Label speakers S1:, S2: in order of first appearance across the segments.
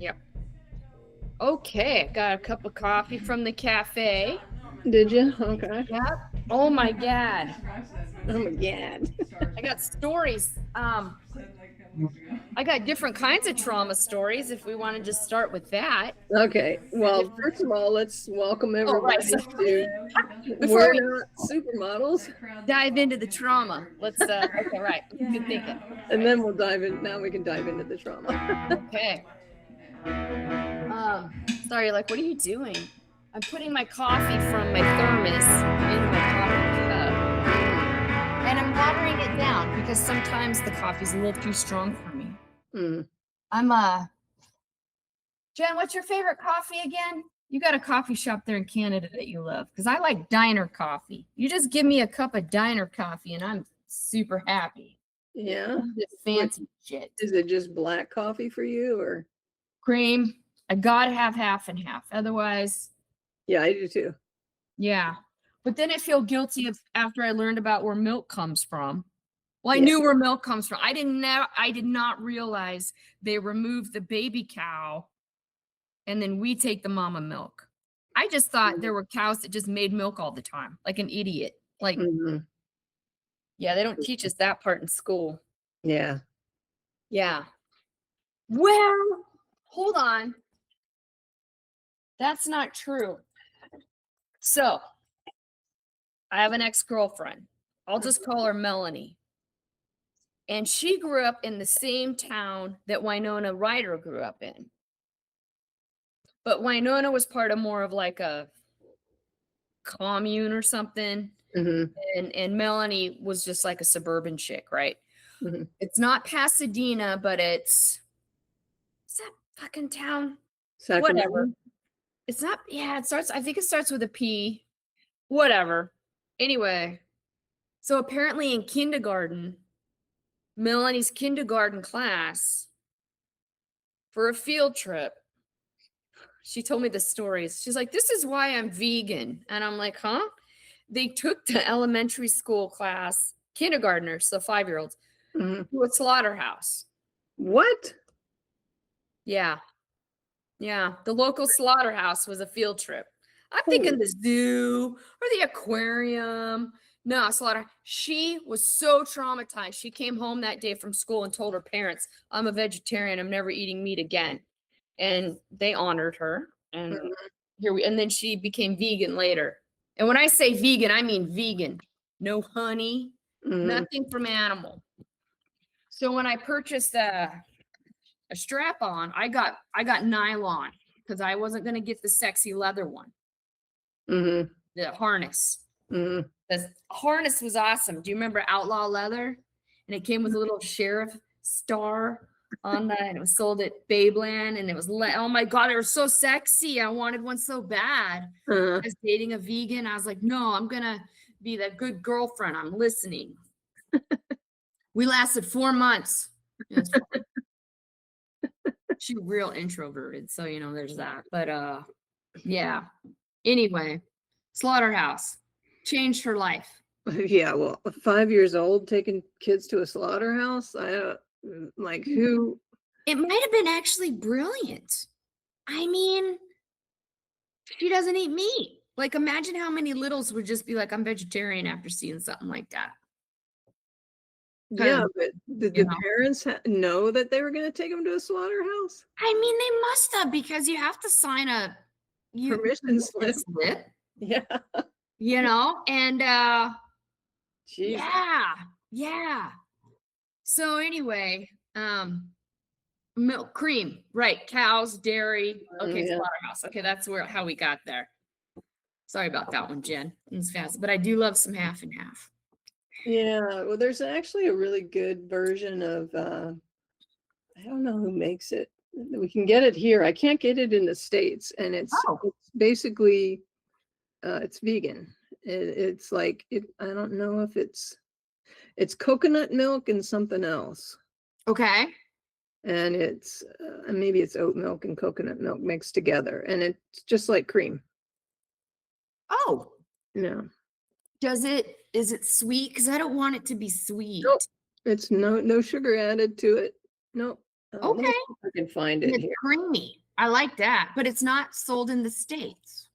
S1: Yep. Okay, got a cup of coffee from the cafe.
S2: Did you? Okay.
S1: Yep. Oh my God.
S2: Oh my God.
S1: I got stories. I got different kinds of trauma stories if we want to just start with that.
S2: Okay. Well,
S1: Different.
S2: first of all, let's welcome
S1: Oh, right. So
S2: everybody to
S1: before
S2: We're
S1: we
S2: Not Supermodels.
S1: dive into the trauma, let's okay, right. Good thinking.
S2: And then we'll dive in. Now we can dive into the trauma.
S1: Okay. Sorry, like, what are you doing? I'm putting my coffee from my thermos into my coffee cup. And I'm watering it down because sometimes the coffee's a little too strong for me.
S2: Mm.
S1: I'm Jen, what's your favorite coffee again? You got a coffee shop there in Canada that you love, because I like diner coffee. You just give me a cup of diner coffee and I'm super happy.
S2: Yeah.
S1: This
S2: What,
S1: fancy shit.
S2: is it just black coffee for you or?
S1: Cream. I gotta have half and half. Otherwise,
S2: Yeah, I do too.
S1: yeah. But then I feel guilty of after I learned about where milk comes from. Well, I
S2: Yeah.
S1: knew where milk comes from. I did not realize they removed the baby cow and then we take the mama milk. I just thought there were cows that just made milk all the time, like an idiot. Like,
S2: Mhm.
S1: yeah, they don't teach us that part in school.
S2: Yeah.
S1: Yeah. Well, hold on. That's not true. So, I have an ex-girlfriend. I'll just call her Melanie. And she grew up in the same town that Winona Ryder grew up in. But Winona was part of more of like a commune or something.
S2: Hmm.
S1: And Melanie was just like a suburban chick, right?
S2: Hmm.
S1: It's not Pasadena, but it's that fucking town? Whatever.
S2: Sacramento.
S1: It's not, yeah, I think it starts with a P. Whatever. Anyway, so apparently in kindergarten, Melanie's kindergarten class for a field trip, she told me the stories. She's like, this is why I'm vegan. And I'm like, huh? They took the elementary school class, kindergartners, so 5-year-olds,
S2: Hmm.
S1: to a slaughterhouse.
S2: What?
S1: Yeah. Yeah. The local slaughterhouse was a field trip. I'm
S2: Holy.
S1: thinking the zoo or the aquarium. No, slaughter. She was so traumatized. She came home that day from school and told her parents, I'm a vegetarian. I'm never eating meat again. And they honored her. And
S2: Mhm.
S1: and then she became vegan later. And when I say vegan, I mean vegan. No honey,
S2: Mhm.
S1: nothing from animal. So when I purchased a strap on, I got nylon because I wasn't gonna get the sexy leather one,
S2: Mhm.
S1: the harness.
S2: Mhm.
S1: The harness was awesome. Do you remember Outlaw Leather? And it came with a little sheriff star on that, and it was sold at Babeland, and it was oh my god, it was so sexy. I wanted one so bad.
S2: Uh,
S1: I was dating a vegan. I was like, no, I'm gonna be that good girlfriend. I'm listening. We lasted 4 months. It was fun. She real introverted, so there's that. But yeah. Anyway, Slaughterhouse changed her life.
S2: yeah, well, 5 years old taking kids to a slaughterhouse. I don't like who.
S1: It might have been actually brilliant. I mean, she doesn't eat meat. Like, imagine how many littles would just be like, I'm vegetarian after seeing something like that.
S2: Yeah,
S1: 'Cause,
S2: but did
S1: you
S2: the
S1: know,
S2: parents know that they were going to take them to a slaughterhouse?
S1: I mean, they must have because you have to sign a
S2: Permission
S1: permission
S2: slip.
S1: slip,
S2: Yeah.
S1: and
S2: Jesus.
S1: yeah, yeah. So anyway, milk, cream, right? Cows, dairy. Okay,
S2: Yeah.
S1: slaughterhouse. Okay, that's how we got there. Sorry about that one, Jen. It's fast, but I do love some half and half.
S2: Yeah. Well, there's actually a really good version of I don't know who makes it. We can get it here. I can't get it in the States, and
S1: Oh,
S2: it's basically it's vegan. It's like I don't know if it's coconut milk and something else,
S1: okay.
S2: and it's maybe it's oat milk and coconut milk mixed together, and it's just like cream.
S1: Oh,
S2: No,
S1: is it sweet? Because I don't want it to be
S2: nope.
S1: sweet.
S2: It's no sugar added to it. Nope. Let me
S1: Okay.
S2: see if I can find
S1: And
S2: it
S1: it's
S2: here.
S1: creamy. I like that, but it's not sold in the States.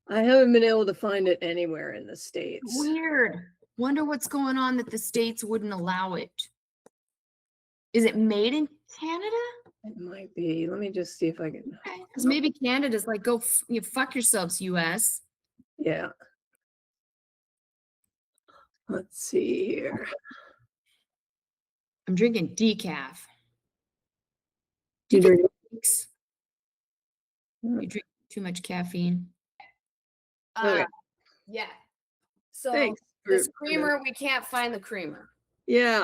S2: I haven't been able to find it anywhere in the States.
S1: Weird. Wonder what's going on that the States wouldn't allow it. Is it made in Canada?
S2: It might be. Let me just see if I can.
S1: Because maybe Canada's like, go you fuck yourselves, US.
S2: Yeah. Let's see here.
S1: I'm drinking decaf.
S2: You
S1: Do you
S2: drink-
S1: get headaches? You drink too much caffeine?
S2: Okay.
S1: Yeah. So
S2: Thanks.
S1: this
S2: for the-
S1: creamer, we can't find the creamer.
S2: Yeah,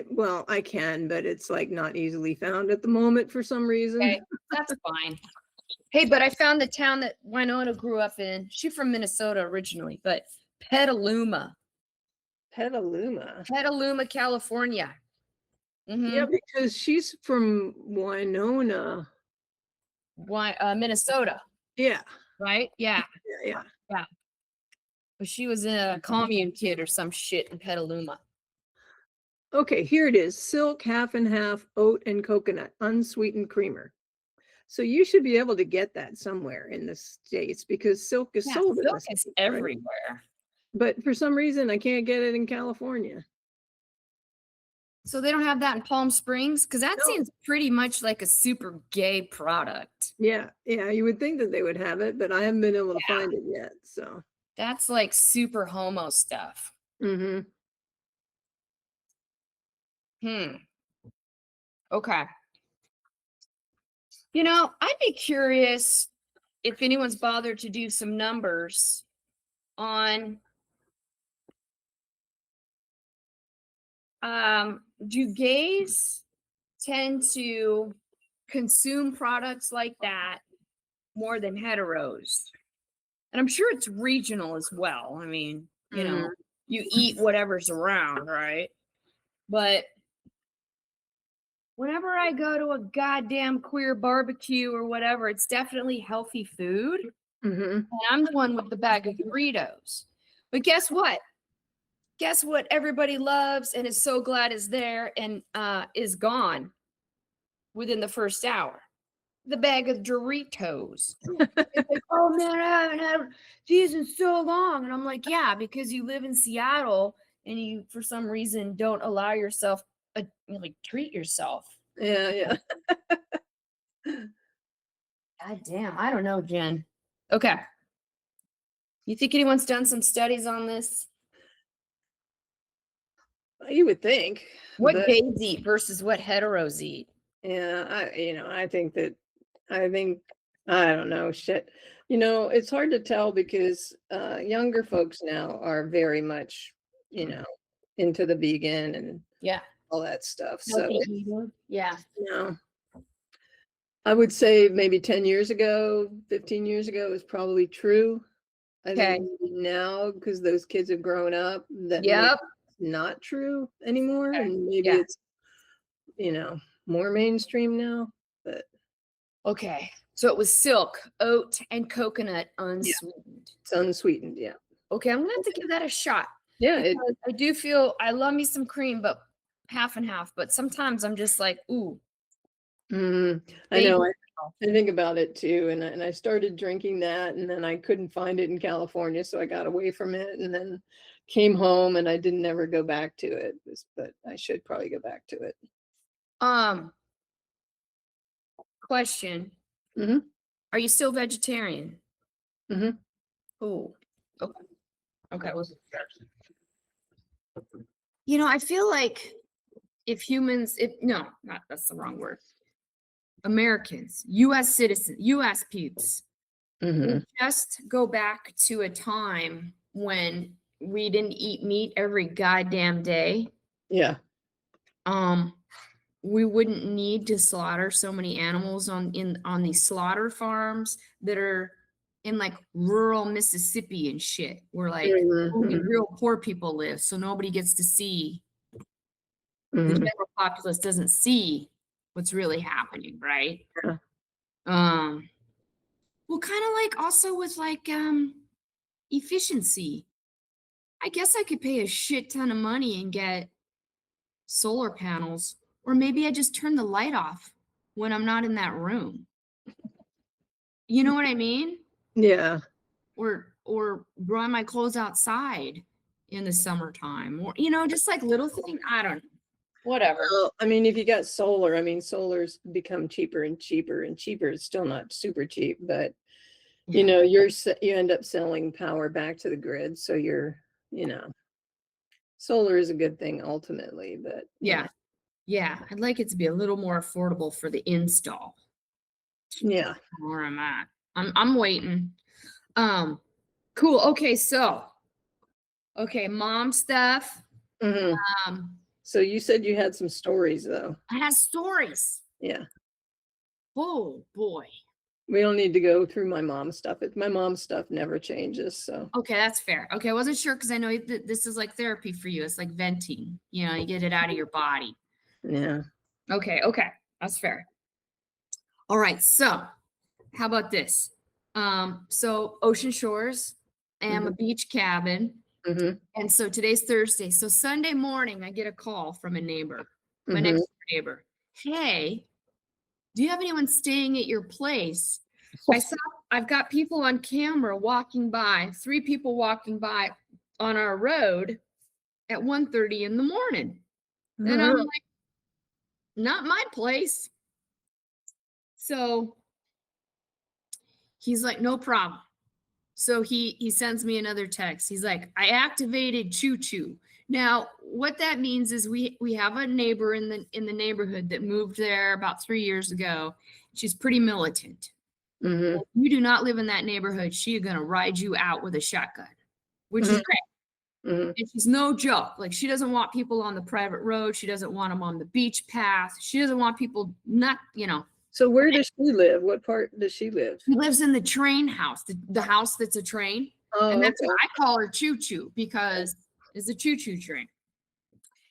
S2: well, I can, but it's like not easily found at the moment for some reason.
S1: Okay, that's fine. Hey, but I found the town that Winona grew up in. She's from Minnesota originally, but Petaluma,
S2: Petaluma.
S1: California.
S2: Yeah,
S1: Mhm.
S2: because she's from Winona.
S1: Minnesota,
S2: Yeah,
S1: right? Yeah,
S2: yeah.
S1: yeah. But she was a commune kid or some shit in Petaluma.
S2: Okay, here it is. Silk half and half oat and coconut unsweetened creamer. So you should be able to get that somewhere in the States because Silk is
S1: Yeah,
S2: sold in the
S1: silk is
S2: States, right?
S1: everywhere.
S2: But for some reason, I can't get it in California.
S1: So they don't have that in Palm Springs? Because that
S2: No.
S1: seems pretty much like a super gay product.
S2: Yeah, you would think that they would have it, but I haven't been able to find it yet. So,
S1: That's like super homo stuff.
S2: hmm
S1: Okay. You know, I'd be curious if anyone's bothered to do some numbers on do gays tend to consume products like that more than heteros? And I'm sure it's regional as well. I mean, you know, you eat whatever's around, right? But whenever I go to a goddamn queer barbecue or whatever, it's definitely healthy food.
S2: hmm
S1: And I'm the one with the bag of Doritos. But guess what? Guess what everybody loves and is so glad is there and is gone within the first hour? The bag of Doritos. It's like, oh man, I haven't had these in so long. And I'm like, yeah, because you live in Seattle and you, for some reason, don't allow yourself, like, treat yourself.
S2: Yeah.
S1: God damn, I don't know, Jen. Okay. You think anyone's done some studies on this?
S2: You would think.
S1: What
S2: but,
S1: gays eat versus what heteros eat?
S2: yeah, I think I don't know, shit. It's hard to tell because younger folks now are very much, into the vegan and
S1: Yeah.
S2: all that stuff. So,
S1: Healthy eating. Yeah.
S2: I would say maybe 10 years ago, 15 years ago is probably true. I
S1: Okay.
S2: think now because those kids have grown up, that maybe
S1: Yep.
S2: it's not true anymore,
S1: Okay.
S2: and maybe
S1: Yeah.
S2: it's more mainstream now. But
S1: Okay. So it was silk, oat, and coconut unsweetened.
S2: it's unsweetened, yeah.
S1: Okay, I'm gonna have to give that a shot.
S2: Yeah,
S1: Because I do feel I love me some cream, but half and half. But sometimes I'm just like, ooh,
S2: I know.
S1: baby.
S2: I think about it too, and I started drinking that, and then I couldn't find it in California, so I got away from it, and then came home, and I didn't ever go back to it. But I should probably go back to it.
S1: Question.
S2: Mhm.
S1: Are you still vegetarian?
S2: Mhm.
S1: Oh, okay. Okay. You know, I feel like if humans, no, not that's the wrong word. Americans, US citizens, US peeps,
S2: Mhm.
S1: just go back to a time when we didn't eat meat every goddamn day.
S2: Yeah.
S1: We wouldn't need to slaughter so many animals on these slaughter farms that are in like rural Mississippi and shit, where like only
S2: Mhm.
S1: real poor people live, so nobody gets to see, the
S2: Mhm.
S1: general populace doesn't see what's really happening, right?
S2: Yeah.
S1: Well, kind of like also with like efficiency. I guess I could pay a shit ton of money and get solar panels Or maybe I just turn the light off when I'm not in that room. You know what I mean?
S2: Yeah.
S1: Or dry my clothes outside in the summertime, or just like little thing. I don't know. Whatever.
S2: Well, I mean, if you got solar, I mean, solar's become cheaper and cheaper and cheaper. It's still not super cheap, but
S1: Yeah.
S2: you end up selling power back to the grid. So you know, solar is a good thing ultimately, but
S1: Yeah. Yeah. I'd like it to be a little more affordable for the install.
S2: yeah.
S1: Where I'm at. I'm waiting. Um, cool. Okay, mom stuff.
S2: Hmm.
S1: Um,
S2: So you said you had some stories though.
S1: I have stories.
S2: Yeah.
S1: Oh boy.
S2: We don't need to go through my mom's stuff. My mom's stuff never changes. So
S1: Okay, that's fair. Okay, I wasn't sure because I know that this is like therapy for you. It's like venting. You get it out of your body.
S2: yeah.
S1: Okay, that's fair. All right, so how about this? So Ocean Shores, I'm a
S2: Hmm.
S1: beach cabin.
S2: Hmm.
S1: And so today's Thursday. So Sunday morning, I get a call from a neighbor, my
S2: Hmm.
S1: next door neighbor. Hey, do you have anyone staying at your place? I've got people on camera walking by, 3 people walking by on our road at 1:30 in the morning. And I'm like, not my place. So he's like, no problem. So he sends me another text. He's like, I activated Choo Choo. Now, what that means is we have a neighbor in the neighborhood that moved there about 3 years ago. She's pretty militant.
S2: Hmm.
S1: If you do not live in that neighborhood, she's gonna ride you out with a shotgun, which is
S2: Hmm.
S1: great.
S2: Hmm.
S1: And she's no joke. Like she doesn't want people on the private road. She doesn't want them on the beach path. She doesn't want people not.
S2: So where does she live? What part does she live?
S1: She lives in the train house, the house that's a train. And
S2: Oh,
S1: that's
S2: okay.
S1: why I call her Choo Choo because it's a choo choo train.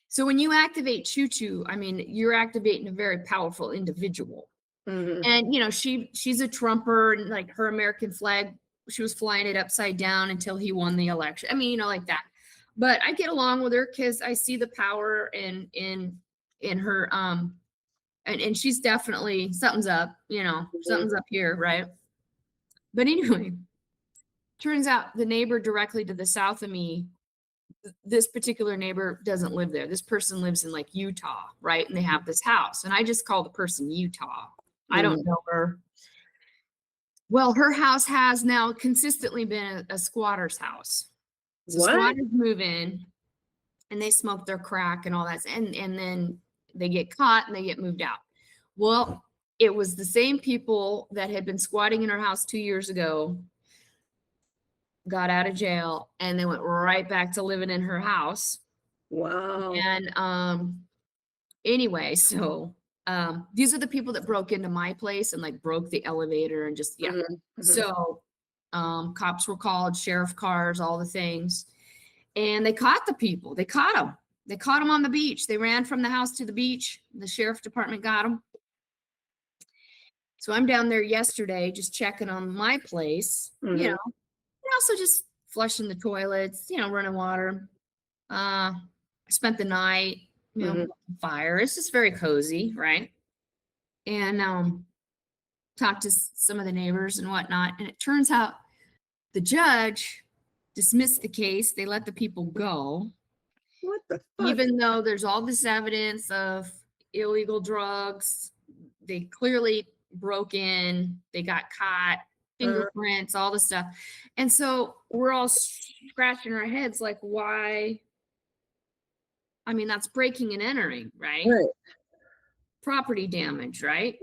S1: So when you activate Choo Choo, I mean, you're activating a very powerful individual.
S2: Hmm.
S1: And she's a Trumper and like her American flag, she was flying it upside down until he won the election. I mean, like that. But I get along with her because I see the power in her and she's definitely something's up, something's up here, right? But anyway, turns out the neighbor directly to the south of me, this particular neighbor doesn't live there. This person lives in like Utah, right? And they have this house. And I just call the person Utah. I
S2: Hmm.
S1: don't know her. Well, her house has now consistently been a squatter's house. So
S2: What?
S1: squatters move in and they smoke their crack and all that. And then they get caught and they get moved out. Well, it was the same people that had been squatting in her house 2 years ago, got out of jail, and they went right back to living in her house.
S2: Wow.
S1: And anyway, so these are the people that broke into my place and like broke the elevator and just yeah.
S2: Hmm. Hmm.
S1: So cops were called, sheriff cars, all the things. And they caught the people. They caught them. They caught them on the beach. They ran from the house to the beach. The sheriff department got them. So I'm down there yesterday just checking on my place,
S2: Hmm.
S1: and also just flushing the toilets, running water. I spent the night,
S2: Hmm.
S1: fire. It's just very cozy, right? And talked to some of the neighbors and whatnot. And it turns out the judge dismissed the case. They let the people go,
S2: What the fuck?
S1: even though there's all this evidence of illegal drugs. They clearly broke in, they got caught,
S2: Uh,
S1: fingerprints, all the stuff. And so we're all scratching our heads like, why? I mean, that's breaking and entering, right?
S2: right.
S1: Property damage, right?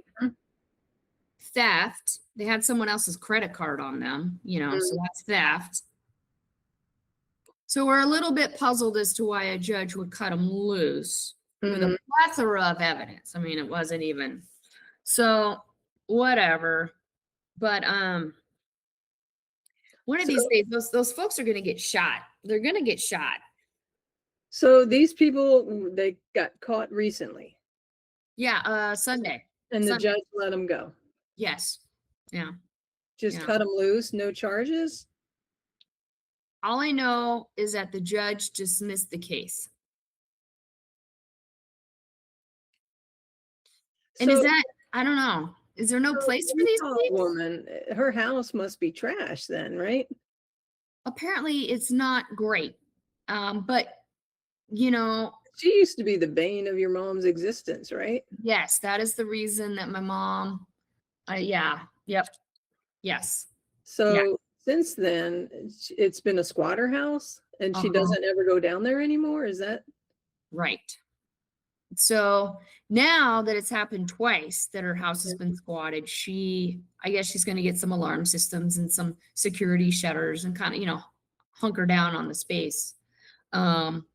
S1: Theft. They had someone else's credit card on them, so that's theft. So we're a little bit puzzled as to why a judge would cut them loose with a
S2: Hmm.
S1: plethora of evidence. I mean, it wasn't even so whatever. But one of
S2: So,
S1: these days those folks are gonna get shot. They're gonna get shot.
S2: so these people, they got caught recently,
S1: Yeah, Sunday.
S2: and the
S1: Sunday.
S2: judge let them go.
S1: Yes. Yeah.
S2: Just
S1: Yeah.
S2: cut them loose, no charges.
S1: All I know is that the judge dismissed the case. And is
S2: So
S1: that, I don't know. Is there no
S2: so
S1: place for
S2: the
S1: these
S2: Utah
S1: pigs?
S2: woman, her house must be trash then, right?
S1: Apparently it's not great. But you know,
S2: She used to be the bane of your mom's existence, right?
S1: yes, that is the reason that my mom, yeah, yep, yes, yeah,
S2: So since then, it's been a squatter house and she
S1: uh-huh,
S2: doesn't ever go down there anymore. Is that?
S1: right. So now that it's happened twice that her house has been squatted, I guess she's going to get some alarm systems and some security shutters and kind of, hunker down on the space. Um,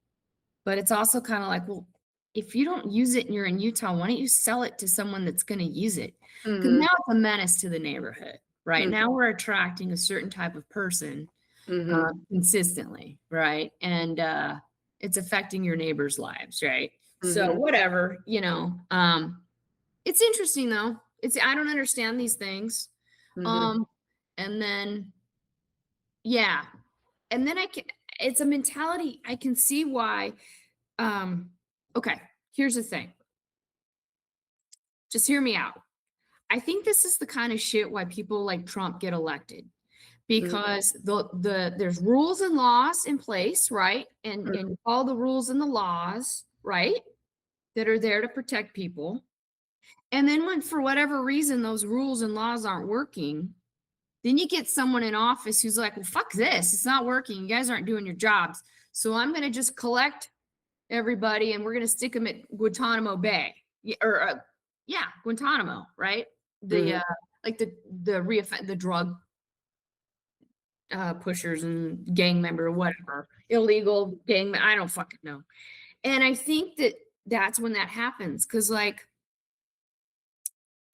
S1: but it's also kind of like, well, if you don't use it and you're in Utah, why don't you sell it to someone that's going to use it? Because
S2: Mhm,
S1: now it's a menace to the neighborhood, right?
S2: mm,
S1: Now we're attracting a certain type of person
S2: mhm,
S1: consistently, right? And it's affecting your neighbors' lives, right? So
S2: mhm,
S1: whatever, it's interesting though. I don't understand these things.
S2: mhm,
S1: Um, and then yeah, and then it's a mentality. I can see why. Um, okay, here's the thing. Just hear me out. I think this is the kind of shit why people like Trump get elected
S2: mhm,
S1: because there's rules and laws in place, right? And
S2: mhm,
S1: and all the rules and the laws, right, that are there to protect people. And then when for whatever reason those rules and laws aren't working, then you get someone in office who's like, "Well, fuck this. It's not working. You guys aren't doing your jobs. So I'm going to just collect everybody and we're going to stick them at Guantanamo Bay." Or yeah, Guantanamo, right? The
S2: mhm,
S1: like the drug pushers and gang member, whatever, illegal gang. I don't fucking know. And I think that that's when that happens because, like,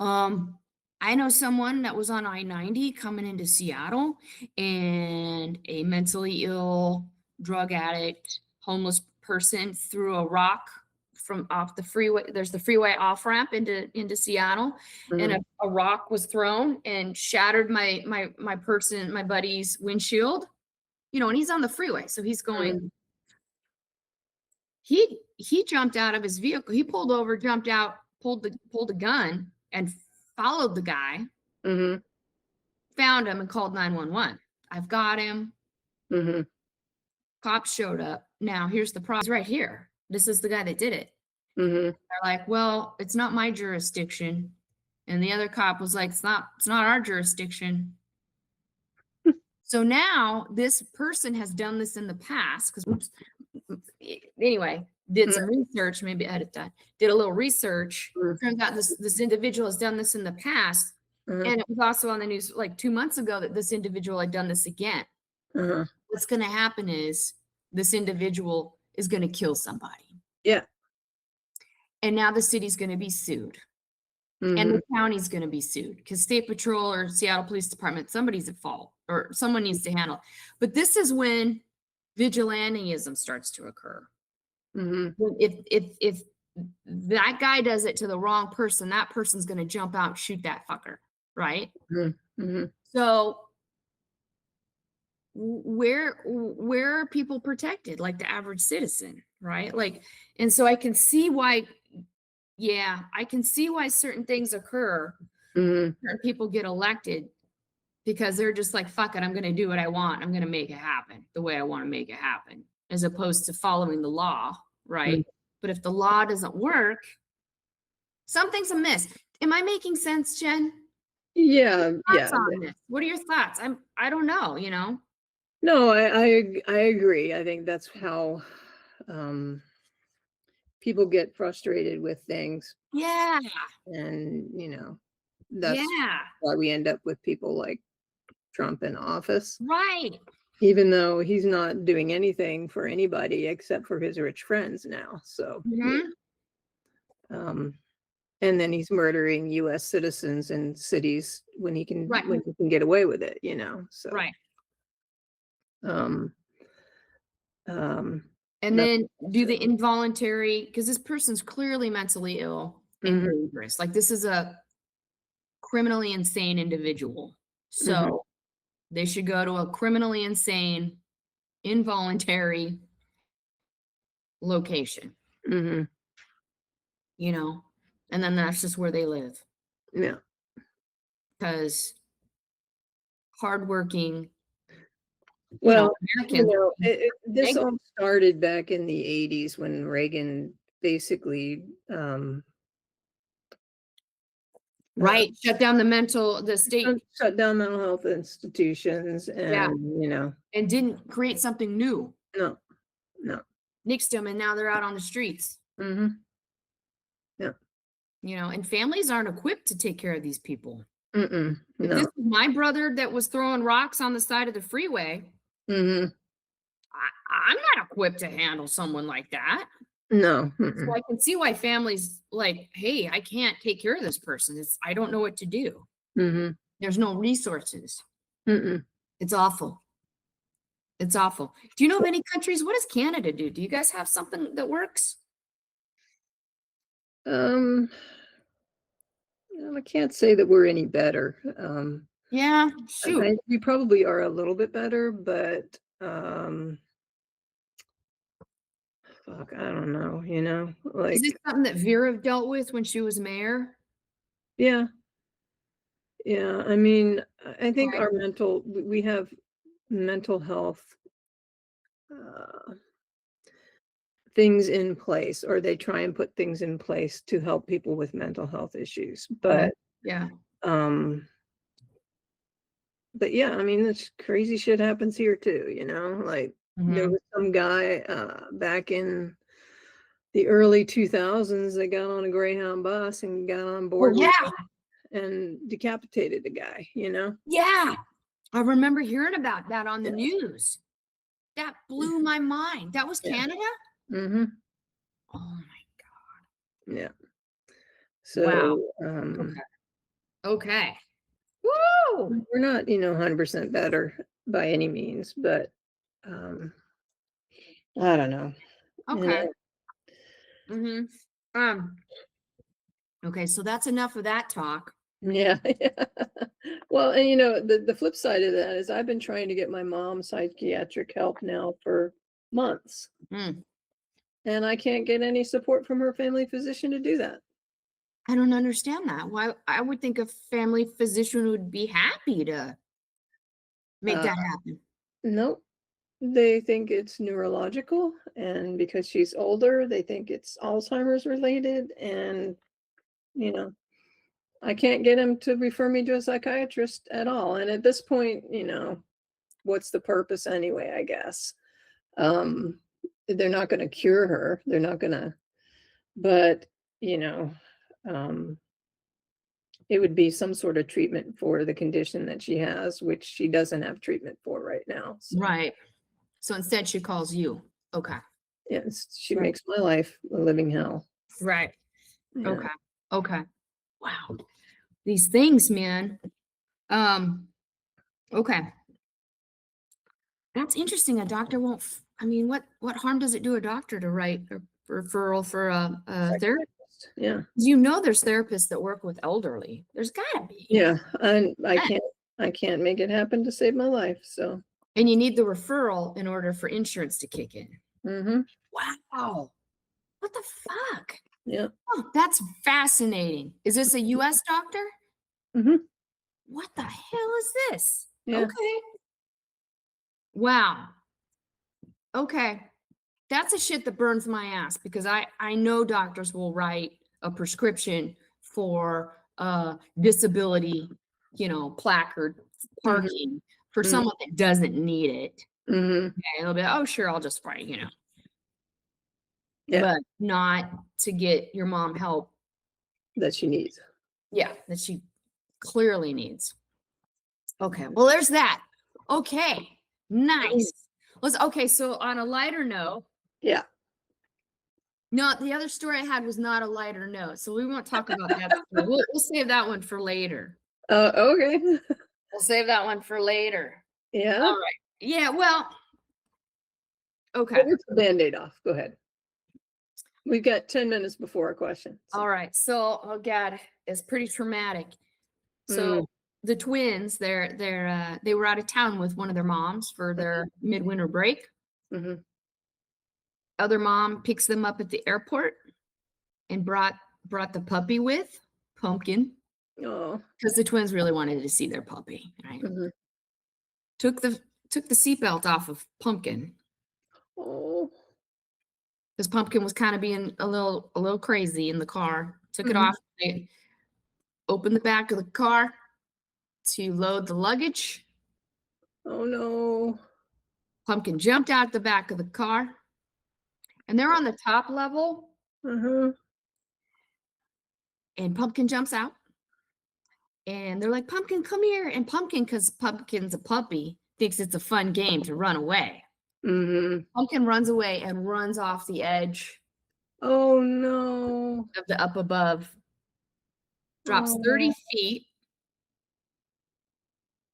S1: um, I know someone that was on I-90 coming into Seattle, and a mentally ill, drug addict, homeless person threw a rock from off the freeway. There's the freeway off ramp into Seattle, and
S2: mhm,
S1: a rock was thrown and shattered my buddy's windshield. And he's on the freeway, so he's going.
S2: mhm,
S1: He jumped out of his vehicle. He pulled over, jumped out, pulled a gun, and followed the guy,
S2: mhm,
S1: found him, and called 911. I've got him.
S2: mhm,
S1: Cops showed up. Now here's the problem. He's right here. This is the guy that did it.
S2: mhm.
S1: They're like, well, it's not my jurisdiction. And the other cop was like, it's not our jurisdiction. So now this person has done this in the past because anyway, did some research, maybe edit that, did a little research.
S2: Mhm,
S1: Turns out this individual has done this in the past.
S2: mhm,
S1: And it was also on the news like 2 months ago that this individual had done this again.
S2: mhm.
S1: What's going to happen is this individual is going to kill somebody.
S2: Yeah.
S1: And now the city's going to be sued. And
S2: Mhm,
S1: the county's going to be sued because State Patrol or Seattle Police Department, somebody's at fault or someone needs to handle it. But this is when vigilantism starts to occur.
S2: mhm,
S1: If that guy does it to the wrong person, that person's going to jump out and shoot that fucker, right?
S2: mhm, mhm,
S1: So where are people protected, like the average citizen, right? Like, and so I can see why, yeah, I can see why certain things occur.
S2: mhm.
S1: Certain people get elected because they're just like, fuck it, I'm going to do what I want. I'm going to make it happen the way I want to make it happen, as opposed to following the law,
S2: Mm.
S1: right? But if the law doesn't work, something's amiss. Am I making sense, Jen?
S2: Yeah,
S1: Thoughts
S2: yeah.
S1: on this? What are your thoughts? I don't know.
S2: No, I agree. I think that's how, um, people get frustrated with things,
S1: Yeah,
S2: and, that's
S1: yeah,
S2: why we end up with people like Trump in office,
S1: right.
S2: even though he's not doing anything for anybody except for his rich friends now, so, yeah,
S1: Mhm.
S2: um, and then he's murdering US citizens in cities
S1: Right,
S2: when he can get away with it, so,
S1: right.
S2: um,
S1: And
S2: that's
S1: then do the
S2: frustrating.
S1: involuntary, because this person's clearly mentally ill and
S2: Mhm,
S1: dangerous. Like this is a criminally insane individual.
S2: mhm,
S1: So they should go to a criminally insane, involuntary location,
S2: mhm,
S1: you know? And then that's just where they live
S2: Yeah.
S1: because hardworking,
S2: Well,
S1: Americans.
S2: this
S1: Neg-
S2: all started back in the 80s when Reagan basically,
S1: Right. Shut down the state.
S2: shut down mental health institutions
S1: Yeah.
S2: and, you know,
S1: And didn't create something new.
S2: no, no.
S1: Nixed them, and now they're out on the streets.
S2: Mhm. Yeah.
S1: And families aren't equipped to take care of these people.
S2: Mm-mm.
S1: If this
S2: No.
S1: was my brother that was throwing rocks on the side of the freeway,
S2: Mhm.
S1: I'm not equipped to handle someone like that.
S2: No.
S1: So
S2: Mm-mm.
S1: I can see why families like, hey, I can't take care of this person. I don't know what to do.
S2: Mhm.
S1: There's no resources.
S2: Mm-mm.
S1: It's awful. It's awful. Do you know of any countries? What does Canada do? Do you guys have something that works?
S2: Um, I can't say that we're any better.
S1: Yeah, shoot.
S2: We probably are a little bit better, but, fuck, I don't know,
S1: Is this
S2: like,
S1: something that Vera dealt with when she was mayor?
S2: yeah, yeah. I mean, I think
S1: Okay.
S2: we have mental health, uh, things in place, or they try and put things in place to help people with mental health issues.
S1: Yeah.
S2: Um, but yeah, I mean, this crazy shit happens here too, like there
S1: Mhm.
S2: was some guy, back in the early 2000s that got on a Greyhound bus and got on
S1: Well,
S2: board with
S1: yeah.
S2: and decapitated a guy.
S1: Yeah. I remember hearing about that on the
S2: Yeah.
S1: news. That blew my mind. That was
S2: Yeah.
S1: Canada?
S2: Mhm.
S1: Oh my
S2: Yeah.
S1: wow.
S2: So,
S1: Okay. Okay. Woo!
S2: we're not, 100% better by any means, but, um, I don't know, you
S1: Okay. Mhm. Um, okay, so that's enough of that talk.
S2: Yeah. Yeah. Well, and the flip side of that is I've been trying to get my mom psychiatric help now for months,
S1: Mm.
S2: and I can't get any support from her family physician to do that.
S1: I don't understand that. Why I would think a family physician would be happy to make
S2: Uh,
S1: that happen.
S2: nope. They think it's neurological, and because she's older, they think it's Alzheimer's related, and, you know, I can't get him to refer me to a psychiatrist at all. And at this point, what's the purpose anyway, I guess. Um, they're not going to cure her. They're not going to, but, you know, um, it would be some sort of treatment for the condition that she has, which she doesn't have treatment for right now. So,
S1: Right. So instead she calls you. Okay.
S2: yes, she
S1: Right.
S2: makes my life a living hell.
S1: Right.
S2: Yeah.
S1: Okay. Okay. Wow. These things, man. Okay. That's interesting. A doctor won't, I mean, what harm does it do a doctor to write a referral for a therapist?
S2: Psychiatrist. Yeah.
S1: There's therapists that work with elderly. There's gotta be.
S2: Yeah. And
S1: Yeah.
S2: I can't make it happen to save my life. So,
S1: And you need the referral in order for insurance to kick in.
S2: mhm.
S1: Wow. What the fuck?
S2: Yeah.
S1: Oh, that's fascinating. Is this a US doctor?
S2: Mhm.
S1: What the hell is this?
S2: Yeah.
S1: Okay. Wow. Okay. That's a shit that burns my ass because I know doctors will write a prescription for disability, placard
S2: Mhm.
S1: parking for
S2: Mhm.
S1: someone that doesn't need it.
S2: Mhm.
S1: Okay, they'll be, oh sure, I'll just write,
S2: Yeah.
S1: but not to get your mom help.
S2: That she needs.
S1: Yeah, that she clearly needs. Okay, well, there's that. Okay, nice. Okay, so on a lighter note,
S2: Yeah.
S1: no, the other story I had was not a lighter note, so we won't talk about that story. We'll save that one for later.
S2: Okay.
S1: We'll save that one for later.
S2: Yeah.
S1: All right. Yeah, well, okay.
S2: Well, rip the Band-Aid off. Go ahead. We've got 10 minutes before our question. So,
S1: All right. So, oh God, it's pretty traumatic. So the twins, they were out of town with one of their moms for their midwinter break.
S2: mhm.
S1: Other mom picks them up at the airport and brought brought the puppy with, Pumpkin,
S2: Oh.
S1: because the twins really wanted to see their puppy, right?
S2: Mhm.
S1: Took the seatbelt off of Pumpkin
S2: Oh.
S1: because Pumpkin was kind of being a little crazy in the car. Took it
S2: Mhm.
S1: off. They opened the back of the car to load the luggage.
S2: Oh, no.
S1: Pumpkin jumped out the back of the car, and they're on the top level,
S2: Uh-huh.
S1: and Pumpkin jumps out, and they're like, "Pumpkin, come here!" And Pumpkin, because Pumpkin's a puppy, thinks it's a fun game to run away.
S2: Mhm.
S1: Pumpkin runs away and runs off the edge
S2: Oh, no.
S1: of the up above, drops 30
S2: Oh.
S1: feet,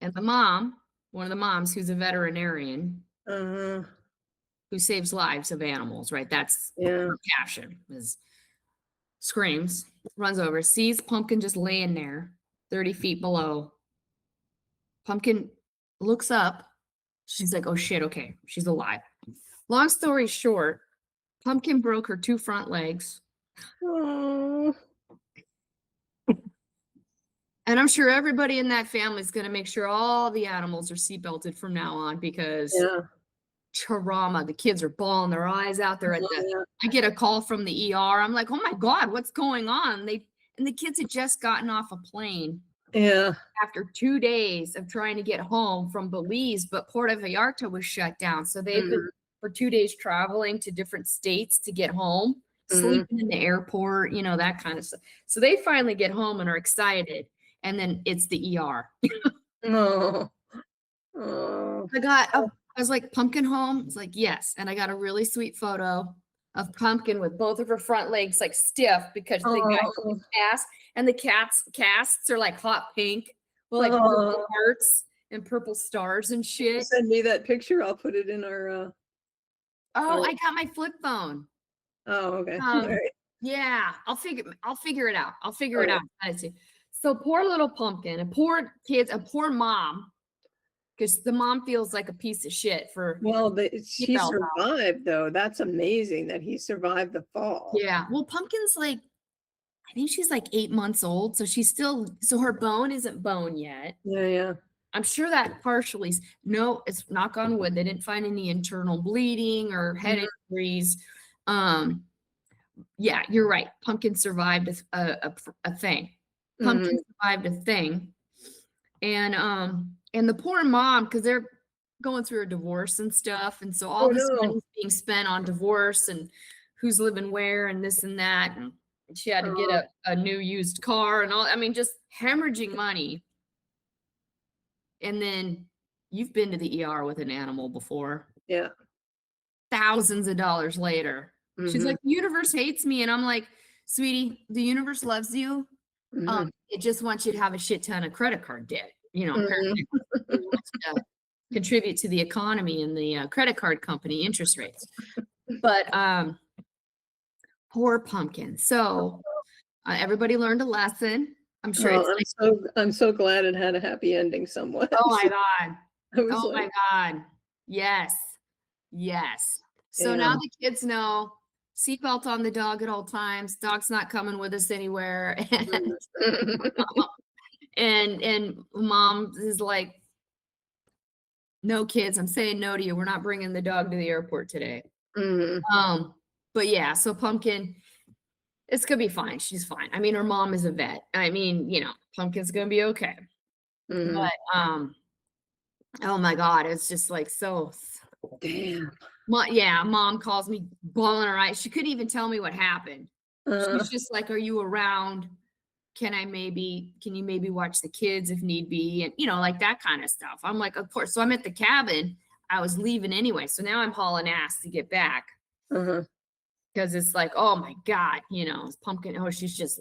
S1: and the mom, one of the moms who's a veterinarian
S2: Uh-huh.
S1: who saves lives of animals, right? That's
S2: Yeah.
S1: her passion, is screams, runs over, sees Pumpkin just laying there 30 feet below. Pumpkin looks up. She's like, oh shit, okay, she's alive. Long story short, Pumpkin broke her 2 front legs.
S2: Oh.
S1: And I'm sure everybody in that family is going to make sure all the animals are seatbelted from now on because
S2: Yeah.
S1: trauma. The kids are bawling their eyes out there at
S2: Oh,
S1: the.
S2: yeah.
S1: I get a call from the ER. I'm like, oh my God, what's going on? And the kids had just gotten off a plane
S2: Yeah.
S1: after 2 days of trying to get home from Belize, but Puerto Vallarta was shut down. So they've been
S2: Mhm.
S1: for 2 days traveling to different states to get home,
S2: Mhm.
S1: sleeping in the airport, that kind of stuff. So they finally get home and are excited. And then it's the ER.
S2: Oh. Oh.
S1: I was like, Pumpkin home? It's like, yes. And I got a really sweet photo of Pumpkin with both of her front legs like stiff because they got
S2: Oh.
S1: cast, and the casts are like hot pink with like purple
S2: Oh.
S1: hearts and purple stars and shit.
S2: Send me that picture. I'll put it in our
S1: Oh,
S2: our
S1: I got my flip phone.
S2: oh, okay. All
S1: Um,
S2: right.
S1: yeah, I'll figure it out. I'll figure it
S2: Okay.
S1: out. So poor little Pumpkin, and poor kids, a poor mom, because the mom feels like a piece of shit for
S2: Well, she
S1: seatbelt.
S2: survived though. That's amazing that he survived the fall.
S1: Yeah. Well, Pumpkin's like, I think she's like 8 months old, so she's still so her bone isn't bone yet.
S2: Yeah, yeah.
S1: I'm sure that partially no, it's knock on wood, they didn't find any internal bleeding or head
S2: Mhm.
S1: injuries. Um, yeah, you're right. Pumpkin survived a thing. Pumpkin
S2: Mhm.
S1: survived a thing. And the poor mom, because they're going through a divorce and stuff, and so all
S2: Oh,
S1: this
S2: no.
S1: money's being spent on divorce and who's living where and this and that, and she had to get
S2: Oh,
S1: a new used car and all. I mean, just hemorrhaging money. And then you've been to the ER with an animal before,
S2: yeah.
S1: thousands of dollars later. She's
S2: Mhm.
S1: like, the universe hates me. And I'm like, sweetie, the universe loves you.
S2: Mhm.
S1: It just wants you to have a shit ton of credit card debt.
S2: Mhm.
S1: Apparently it wants you to contribute to the economy and the credit card company interest rates. But poor Pumpkin. So everybody learned a lesson. I'm sure
S2: Oh,
S1: it's like,
S2: I'm so glad it had a happy ending somewhat.
S1: oh my God.
S2: I was
S1: Oh
S2: like,
S1: my God. Yes. Yes. So
S2: yeah.
S1: now the kids know seatbelt on the dog at all times. Dog's not coming with us anywhere.
S2: Mhm.
S1: And mom is like, no kids, I'm saying no to you. We're not bringing the dog to the airport today.
S2: Mhm.
S1: Um, but yeah, so Pumpkin, it's gonna be fine. She's fine. I mean, her mom is a vet. I mean, Pumpkin's gonna be okay.
S2: Mhm.
S1: But oh my God, it's just like so.
S2: Damn.
S1: Yeah, mom calls me bawling her eyes. She couldn't even tell me what happened.
S2: Uh,
S1: She's just like, "Are you around? Can you maybe watch the kids if need be?" And like that kind of stuff. I'm like, "Of course." So I'm at the cabin. I was leaving anyway. So now I'm hauling ass to get back
S2: uh-huh.
S1: because it's like, oh my God, Pumpkin. Oh, she's just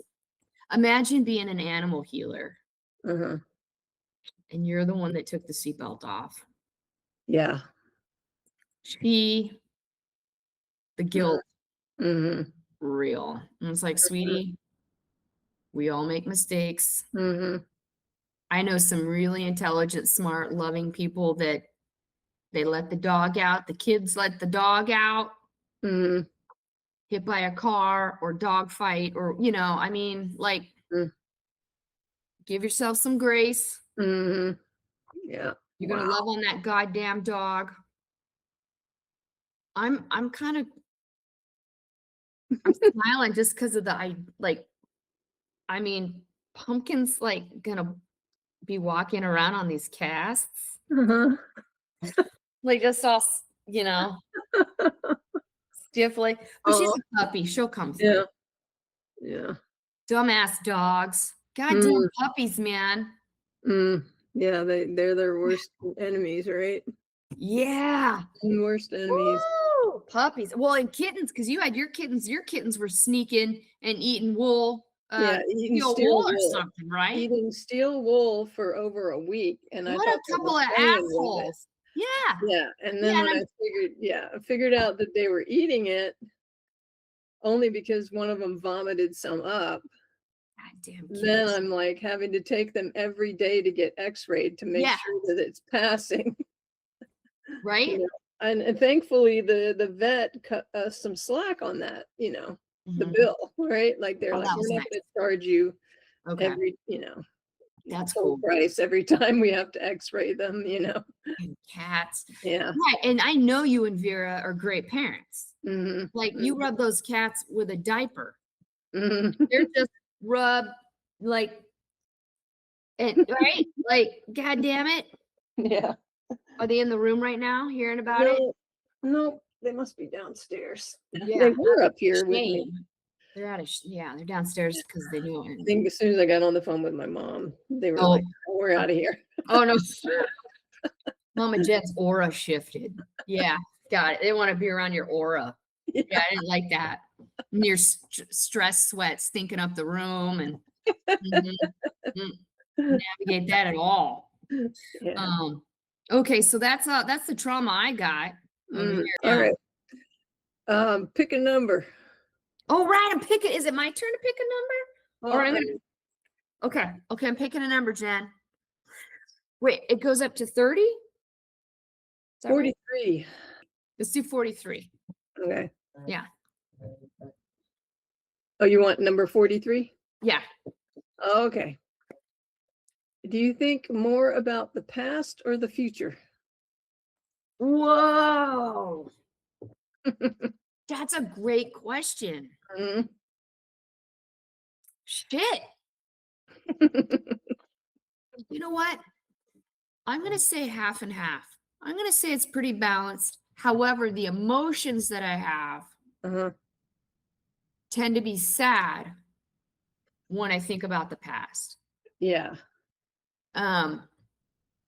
S1: imagine being an animal healer
S2: Uh-huh.
S1: and you're the one that took the seatbelt off.
S2: Yeah.
S1: She, the guilt,
S2: Mhm.
S1: real. And it's like, sweetie, we all make mistakes.
S2: Mhm.
S1: I know some really intelligent, smart, loving people that they let the dog out. The kids let the dog out.
S2: Mhm.
S1: hit by a car or dog fight or, I mean, like,
S2: Mm.
S1: give yourself some grace.
S2: Mhm. Yeah.
S1: You're gonna
S2: Wow.
S1: love on that goddamn dog. I'm kind of I'm smiling just because of I mean, Pumpkin's like gonna be walking around on these casts.
S2: Uh-huh.
S1: Like just all stiffly. But she's
S2: Oh,
S1: a puppy. She'll come through.
S2: yeah. Yeah.
S1: Dumbass dogs. Goddamn
S2: Mm,
S1: puppies, man.
S2: mm. Yeah, they're their worst enemies, right?
S1: Yeah.
S2: Worst enemies.
S1: Woo! Puppies. Well, and kittens, because you had your kittens. Your kittens were sneaking and eating wool,
S2: Yeah, eating
S1: steel
S2: steel
S1: wool or
S2: wool.
S1: something, right?
S2: Eating steel wool for over a week, and I
S1: What a
S2: thought they were
S1: couple of
S2: playing with it.
S1: assholes. Yeah.
S2: Yeah, and
S1: Yeah,
S2: then
S1: and
S2: when I figured out that they were eating it only because one of them vomited some up,
S1: goddamn
S2: then
S1: kids.
S2: I'm, like, having to take them every day to get X-rayed to make
S1: Yeah,
S2: sure that it's passing, you
S1: right?
S2: know, and thankfully, the vet cut us some slack on that, the
S1: Mhm.
S2: bill, right? Like, they're
S1: Oh,
S2: like,
S1: that was
S2: "We're not
S1: nice.
S2: gonna charge you
S1: Okay,
S2: every"
S1: that's
S2: full
S1: cool.
S2: price every time we have to X-ray them.
S1: And cats.
S2: Yeah.
S1: Right, and I know you and Vera are great parents.
S2: Mhm.
S1: Like, you rub those cats with a diaper.
S2: Mhm.
S1: They're just rubbed, like right? Like, god damn it.
S2: Yeah.
S1: Are they in the room right now hearing about it?
S2: No, no, they must be downstairs.
S1: Yeah,
S2: They were up here with me.
S1: shame. They're out of yeah, they're downstairs because they knew
S2: I
S1: it.
S2: think as soon as I got on the phone with my mom, they were
S1: Oh,
S2: like, "Oh, we're out of here."
S1: oh, no. Mama Jen's aura shifted. Yeah, got it. They wanna be around your aura. Yeah,
S2: Yeah.
S1: I didn't like that. And your stress sweat stinking up the room and mhm, mm, navigate that at all.
S2: Yeah.
S1: Okay, so that's the trauma I got over here.
S2: All
S1: Yeah.
S2: right. Pick a number.
S1: Oh, right, I'm picking is it my turn to pick a number?
S2: Well,
S1: Or I'm gonna okay, I'm picking a number, Jen. Wait, it goes up to 30? Is that right?
S2: 43.
S1: Let's do 43.
S2: Okay.
S1: Yeah.
S2: Oh, you want number 43?
S1: Yeah.
S2: Okay. Do you think more about the past or the future?
S1: Whoa. That's a great question.
S2: Mhm.
S1: Shit. You know what? I'm going to say half and half. I'm going to say it's pretty balanced. However, the emotions that I have
S2: Uh-huh.
S1: tend to be sad when I think about the past.
S2: Yeah.
S1: I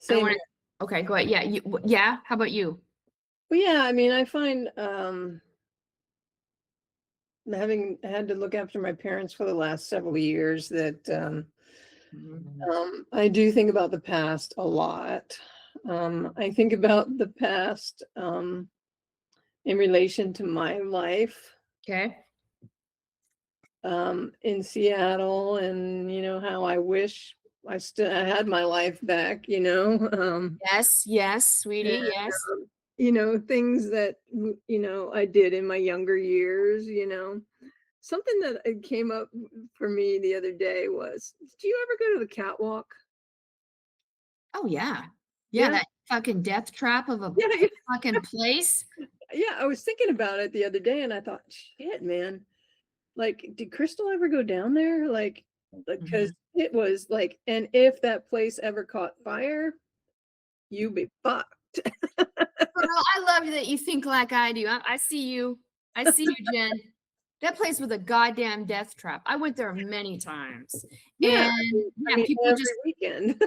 S2: Same.
S1: want to, okay, go ahead. Yeah. Yeah. How about you?
S2: Well, yeah, I mean, I find having had to look after my parents for the last several years that I do think about the past a lot. I think about the past in relation to my life
S1: Okay.
S2: in Seattle, and how I wish I had my life back.
S1: Yes. Yes, sweetie.
S2: And,
S1: Yes.
S2: things that I did in my younger years. Something that came up for me the other day was, did you ever go to the catwalk?
S1: Oh, yeah. Yeah.
S2: Yeah.
S1: That fucking death trap of a
S2: Yeah,
S1: fucking place.
S2: yeah, I was thinking about it the other day and I thought, shit, man. Like, did Crystal ever go down there? Like, because it was like, and if that place ever caught fire, you be fucked.
S1: Girl, I love that you think like I do. I see you. I see you, Jen. That place was a goddamn death trap. I went there many times.
S2: Yeah,
S1: And
S2: I
S1: yeah,
S2: mean,
S1: people
S2: every
S1: just
S2: weekend.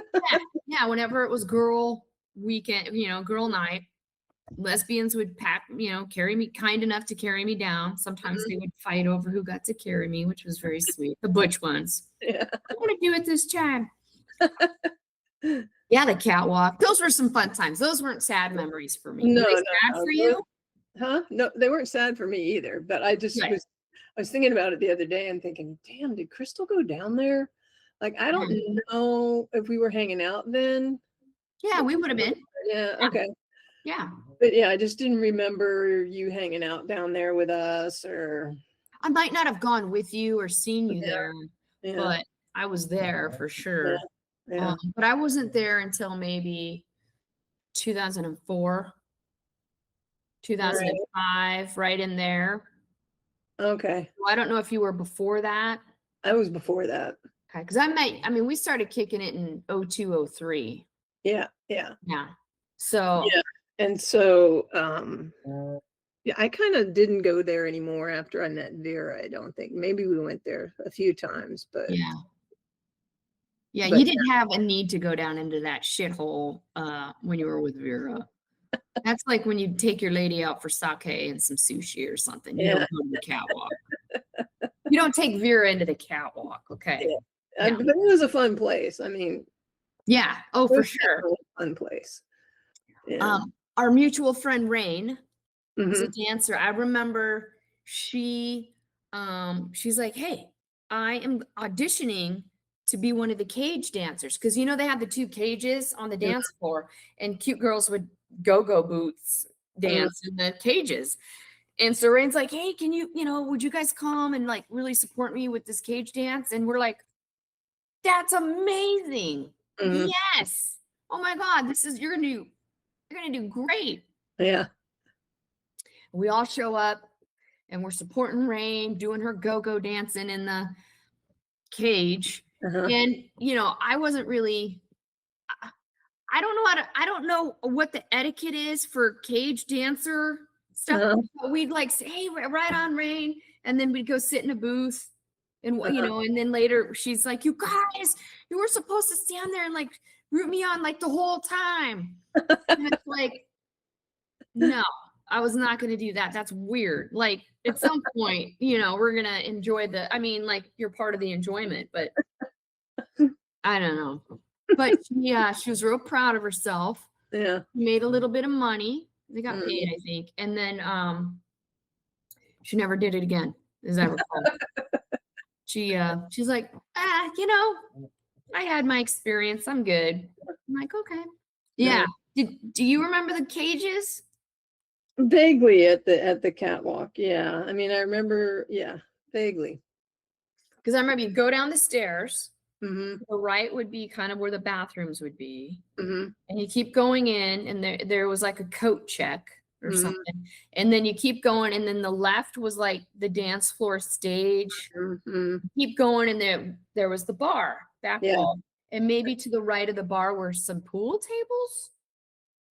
S1: yeah, whenever it was girl weekend, girl night, lesbians would carry me kind enough to carry me down. Sometimes they would fight over who got to carry me, which was very sweet. The butch ones.
S2: Yeah.
S1: I want to do it this time. Yeah, the catwalk. Those were some fun times. Those weren't sad memories for me. Were
S2: No,
S1: they
S2: no,
S1: sad
S2: no.
S1: for you?
S2: Huh? No, they weren't sad for me either, but I just
S1: Right.
S2: I was thinking about it the other day and thinking, damn, did Crystal go down there? Like, I don't know if we were hanging out then.
S1: Yeah, we would have been.
S2: Yeah, okay.
S1: Yeah.
S2: But yeah, I just didn't remember you hanging out down there with us or
S1: I might not have gone with you or seen you
S2: Yeah,
S1: there,
S2: yeah,
S1: but I was there for
S2: yeah,
S1: sure.
S2: yeah.
S1: But I wasn't there until maybe 2004,
S2: Right.
S1: 2005, right in there.
S2: Okay.
S1: Well, I don't know if you were before that.
S2: I was before that.
S1: Okay, because I mean, we started kicking it in 02, 03.
S2: Yeah, yeah,
S1: Yeah. So,
S2: yeah. And so, yeah, I kind of didn't go there anymore after I met Vera, I don't think. Maybe we went there a few times,
S1: yeah. Yeah,
S2: but
S1: you didn't have a need to go down into that shithole when you were with Vera. That's like when you take your lady out for sake and some sushi or something. You
S2: yeah,
S1: don't go to the catwalk. You don't take Vera into the catwalk, okay?
S2: yeah.
S1: Yeah.
S2: But it was a fun place. I mean,
S1: Yeah. Oh,
S2: it
S1: for
S2: was
S1: sure.
S2: definitely a fun place. Yeah.
S1: Our mutual friend Rain was a
S2: Mhm.
S1: dancer. I remember she's like, "Hey, I am auditioning to be one of the cage dancers." Because you know they have the two cages on the
S2: Mhm.
S1: dance floor, and cute girls would go-go boots
S2: Mhm.
S1: dance in the cages. And so Rain's like, "Hey, can you, would you guys come and like really support me with this cage dance?" And we're like, "That's amazing.
S2: Mhm.
S1: Yes. Oh my God, you're gonna do great."
S2: Yeah.
S1: We all show up and we're supporting Rain, doing her go-go dancing in the cage.
S2: Uh-huh.
S1: And I wasn't really I I don't know what the etiquette is for cage dancer stuff,
S2: Uh-huh.
S1: but we'd like say, "Hey, right on, Rain," and then we'd go sit in a booth and
S2: Uh-huh.
S1: and then later she's like, "You guys, you were supposed to stand there and like root me on like the whole time." And it's like, no, I was not gonna do that. That's weird. Like, at some point, we're gonna enjoy I mean, like, you're part of the enjoyment, but I don't know. But yeah, she was real proud of herself.
S2: Yeah.
S1: Made a little bit of money. They got paid,
S2: Mhm.
S1: I think. And then she never did it again, as I recall. She's like, I had my experience. I'm good. I'm like, okay.
S2: Yeah.
S1: Yeah. Do you remember the cages?
S2: Vaguely at the catwalk. Yeah. I mean, I remember, yeah, vaguely.
S1: Because I remember you go down the stairs.
S2: Mhm.
S1: The right would be kind of where the bathrooms would be,
S2: Mhm.
S1: and you keep going in, and there was like a coat check or
S2: Mhm.
S1: something, and then you keep going, and then the left was like the dance floor stage.
S2: Mhm.
S1: Keep going, and there was the bar, back
S2: Yeah.
S1: wall, and maybe to the right of the bar were some pool tables?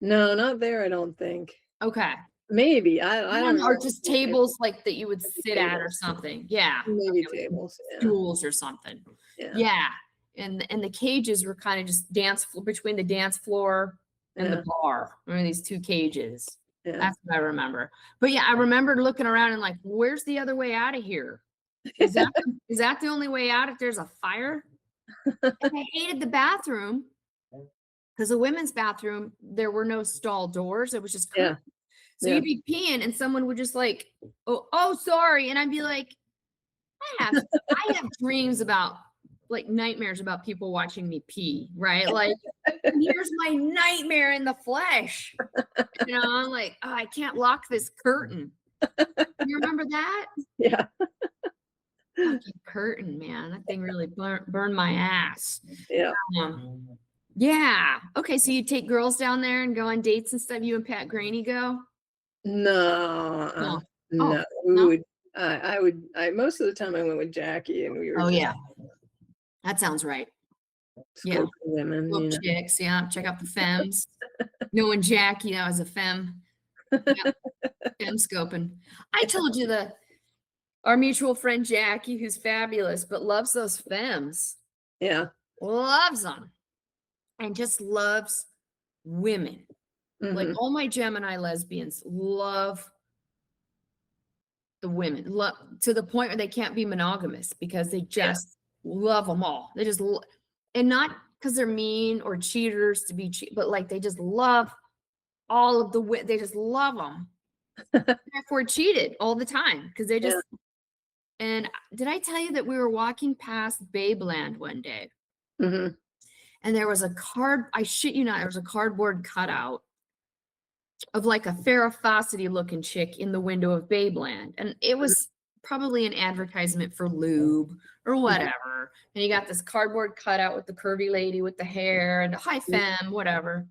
S2: No, not there, I don't think.
S1: Okay.
S2: Maybe.
S1: I
S2: I don't
S1: don't know, or
S2: remember
S1: just
S2: pool tables.
S1: tables, like, that you would
S2: Maybe
S1: sit at or
S2: tables.
S1: something. Yeah.
S2: Maybe
S1: Okay, with some
S2: tables. Yeah.
S1: stools or something.
S2: Yeah.
S1: Yeah, and the cages were kinda just between the dance floor and the
S2: Yeah.
S1: bar. Remember these 2 cages.
S2: Yeah.
S1: That's what I remember. But, yeah, I remember looking around and like, "Where's the other way outta here? Is that the only way out if there's a fire?" And I hated the bathroom, 'cause the women's bathroom, there were no stall doors, it was just
S2: Yeah.
S1: curtains. So
S2: Yeah.
S1: you'd be peeing and someone would just like, "Oh, sorry," and I'd be like, I have dreams about like, nightmares about people watching me pee, right? Like, and here's my nightmare in the flesh. I'm like, "Oh, I can't lock this curtain." You remember that?
S2: Yeah.
S1: Fucking curtain, man. That thing really burned my ass.
S2: Yeah.
S1: Yeah. Okay, so you take girls down there and go on dates and stuff, you and Pat Graney go?
S2: No,
S1: No. Oh,
S2: no, we
S1: no?
S2: would I most of the time I went with Jackie and we were
S1: Oh,
S2: just
S1: yeah. That sounds right. Yeah.
S2: scoping women,
S1: Little chicks, yeah, check out the femmes. Knowing Jackie, that was a femme. Yep, femme scoping. I told you our mutual friend Jackie, who's fabulous, but loves those femmes.
S2: Yeah.
S1: Loves them. And just loves women. Like,
S2: Mhm.
S1: all my Gemini lesbians love the women, to the point where they can't be monogamous because they
S2: Yeah.
S1: just love them all. They just and not because they're mean or cheaters to be but like they just love all of they just love them. Therefore cheated all the time because they
S2: Yeah.
S1: just and did I tell you that we were walking past Babeland one day
S2: Mhm.
S1: and there was I shit you not, there was a cardboard cutout of like a Farrah Fawcett looking chick in the window of Babeland. And it was probably an advertisement for lube or whatever. And you got this cardboard cutout with the curvy lady with the hair and high femme, whatever.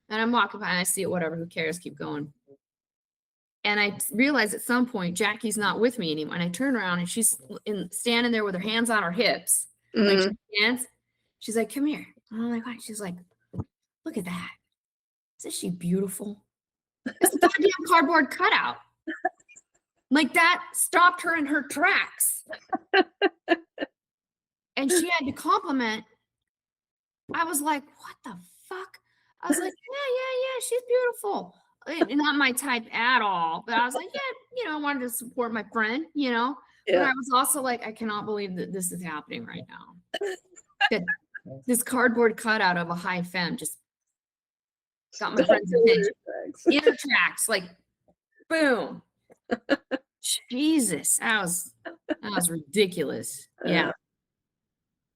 S1: And I'm walking by and I see it, whatever, who cares? Keep going. And I realized at some point Jackie's not with me anymore. And I turn around and she's standing there with her hands on her hips. Like
S2: Mhm.
S1: she dance. She's like, come here. And I'm like, what? She's like, look at that. Isn't she beautiful? It's a goddamn cardboard cutout. Like that stopped her in her tracks. And she had to compliment. I was like, what the fuck? I was like, yeah, she's beautiful. Not my type at all. But I was like, yeah, I wanted to support my friend, But
S2: Yeah.
S1: I was also like, I cannot believe that this is happening right now. That this cardboard cutout of a high femme just got my friend's attention. In her tracks, like, boom. Jesus, that was ridiculous. Yeah.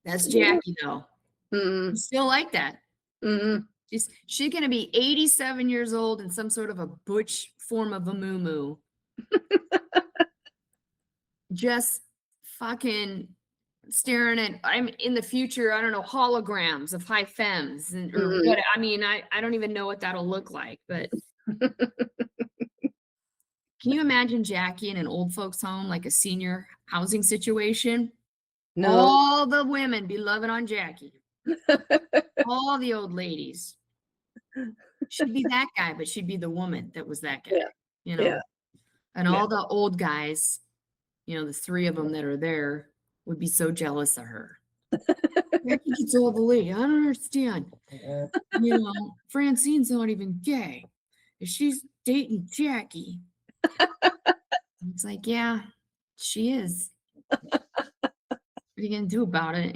S1: That's Jackie though.
S2: Mhm.
S1: Still like that.
S2: Mhm.
S1: She's gonna be 87 years old in some sort of a butch form of a moo. Just fucking staring at, I'm in the future, I don't know, holograms of high femmes or
S2: Mhm.
S1: what. I mean, I don't even know what that'll look like, but can you imagine Jackie in an old folks home, like a senior housing situation?
S2: No.
S1: All the women be loving on Jackie. All the old ladies. She'd be that guy, but she'd be the woman that was that guy.
S2: Yeah. Yeah.
S1: And
S2: Yeah.
S1: all the old guys, the three of them that are there would be so jealous of her. Jackie gets all the lady. I don't understand. Francine's not even gay. She's dating Jackie. It's like, yeah, she is. What are you gonna do about it?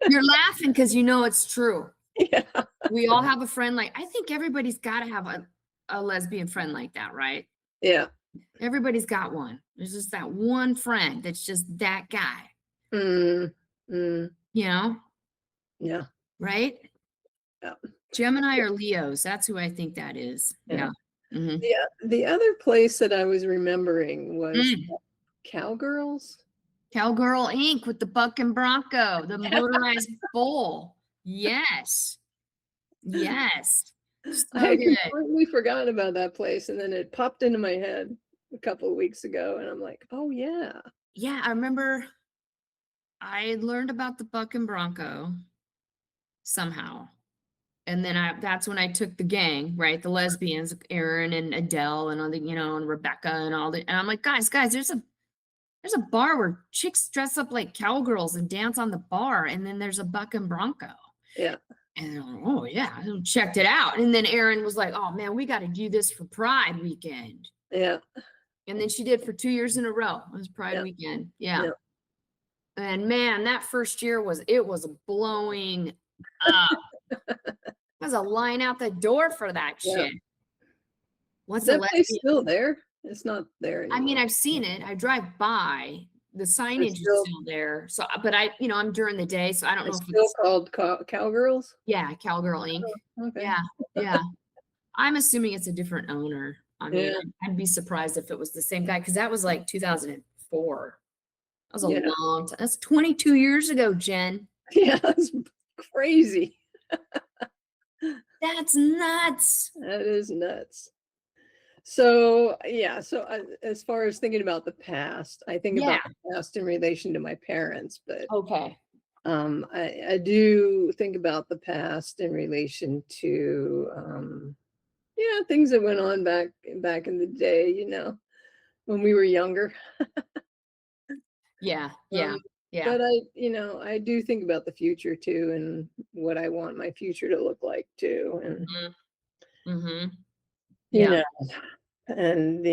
S1: You're laughing because it's true.
S2: Yeah.
S1: We all have a friend I think everybody's got to have a lesbian friend like that, right?
S2: Yeah.
S1: Everybody's got one. There's just that one friend that's just that guy.
S2: Mm. Mm.
S1: Yeah.
S2: Yeah.
S1: Right? Gemini or Leos. That's who I think that is. Yeah.
S2: Mm-hmm. Yeah. The other place that I was remembering was Cowgirls.
S1: Cowgirl Inc. with the Buck and Bronco, the motorized bull. Yes. So
S2: I had
S1: good.
S2: completely forgotten about that place, and then it popped into my head a couple of weeks ago, and I'm like, oh yeah.
S1: Yeah, I remember I learned about the Buck and Bronco somehow. And then that's when I took the gang, right? The lesbians, Erin and Adele and all the, and Rebecca and all the, and I'm like, guys, there's a bar where chicks dress up like cowgirls and dance on the bar. And then there's a Buck and Bronco.
S2: Yeah.
S1: And I'm like, oh yeah, I checked it out. And then Erin was like, oh man, we got to do this for Pride weekend.
S2: Yeah.
S1: And then she did for 2 years in a row. It was Pride weekend. Yeah. And man, that first year was blowing up. There's a line out the door for that shit.
S2: What's that place still there? It's not there anymore.
S1: I mean, I've seen it. I drive by. The signage is still there. So, but I'm during the day, so I don't know if
S2: it's still called Cowgirls.
S1: Yeah, Cowgirl Inc.
S2: Oh, okay.
S1: Yeah. I'm assuming it's a different owner. I mean, I'd be surprised if it was the same guy because that was like 2004. That was a long time. That's 22 years ago, Jen.
S2: Yeah, that's crazy.
S1: That's nuts.
S2: That is nuts. So as far as thinking about the past, I think about the past in relation to my parents, but
S1: okay.
S2: I do think about the past in relation to things that went on back in the day, when we were younger.
S1: Yeah.
S2: But I do think about the future too, and what I want my future to look like too, and and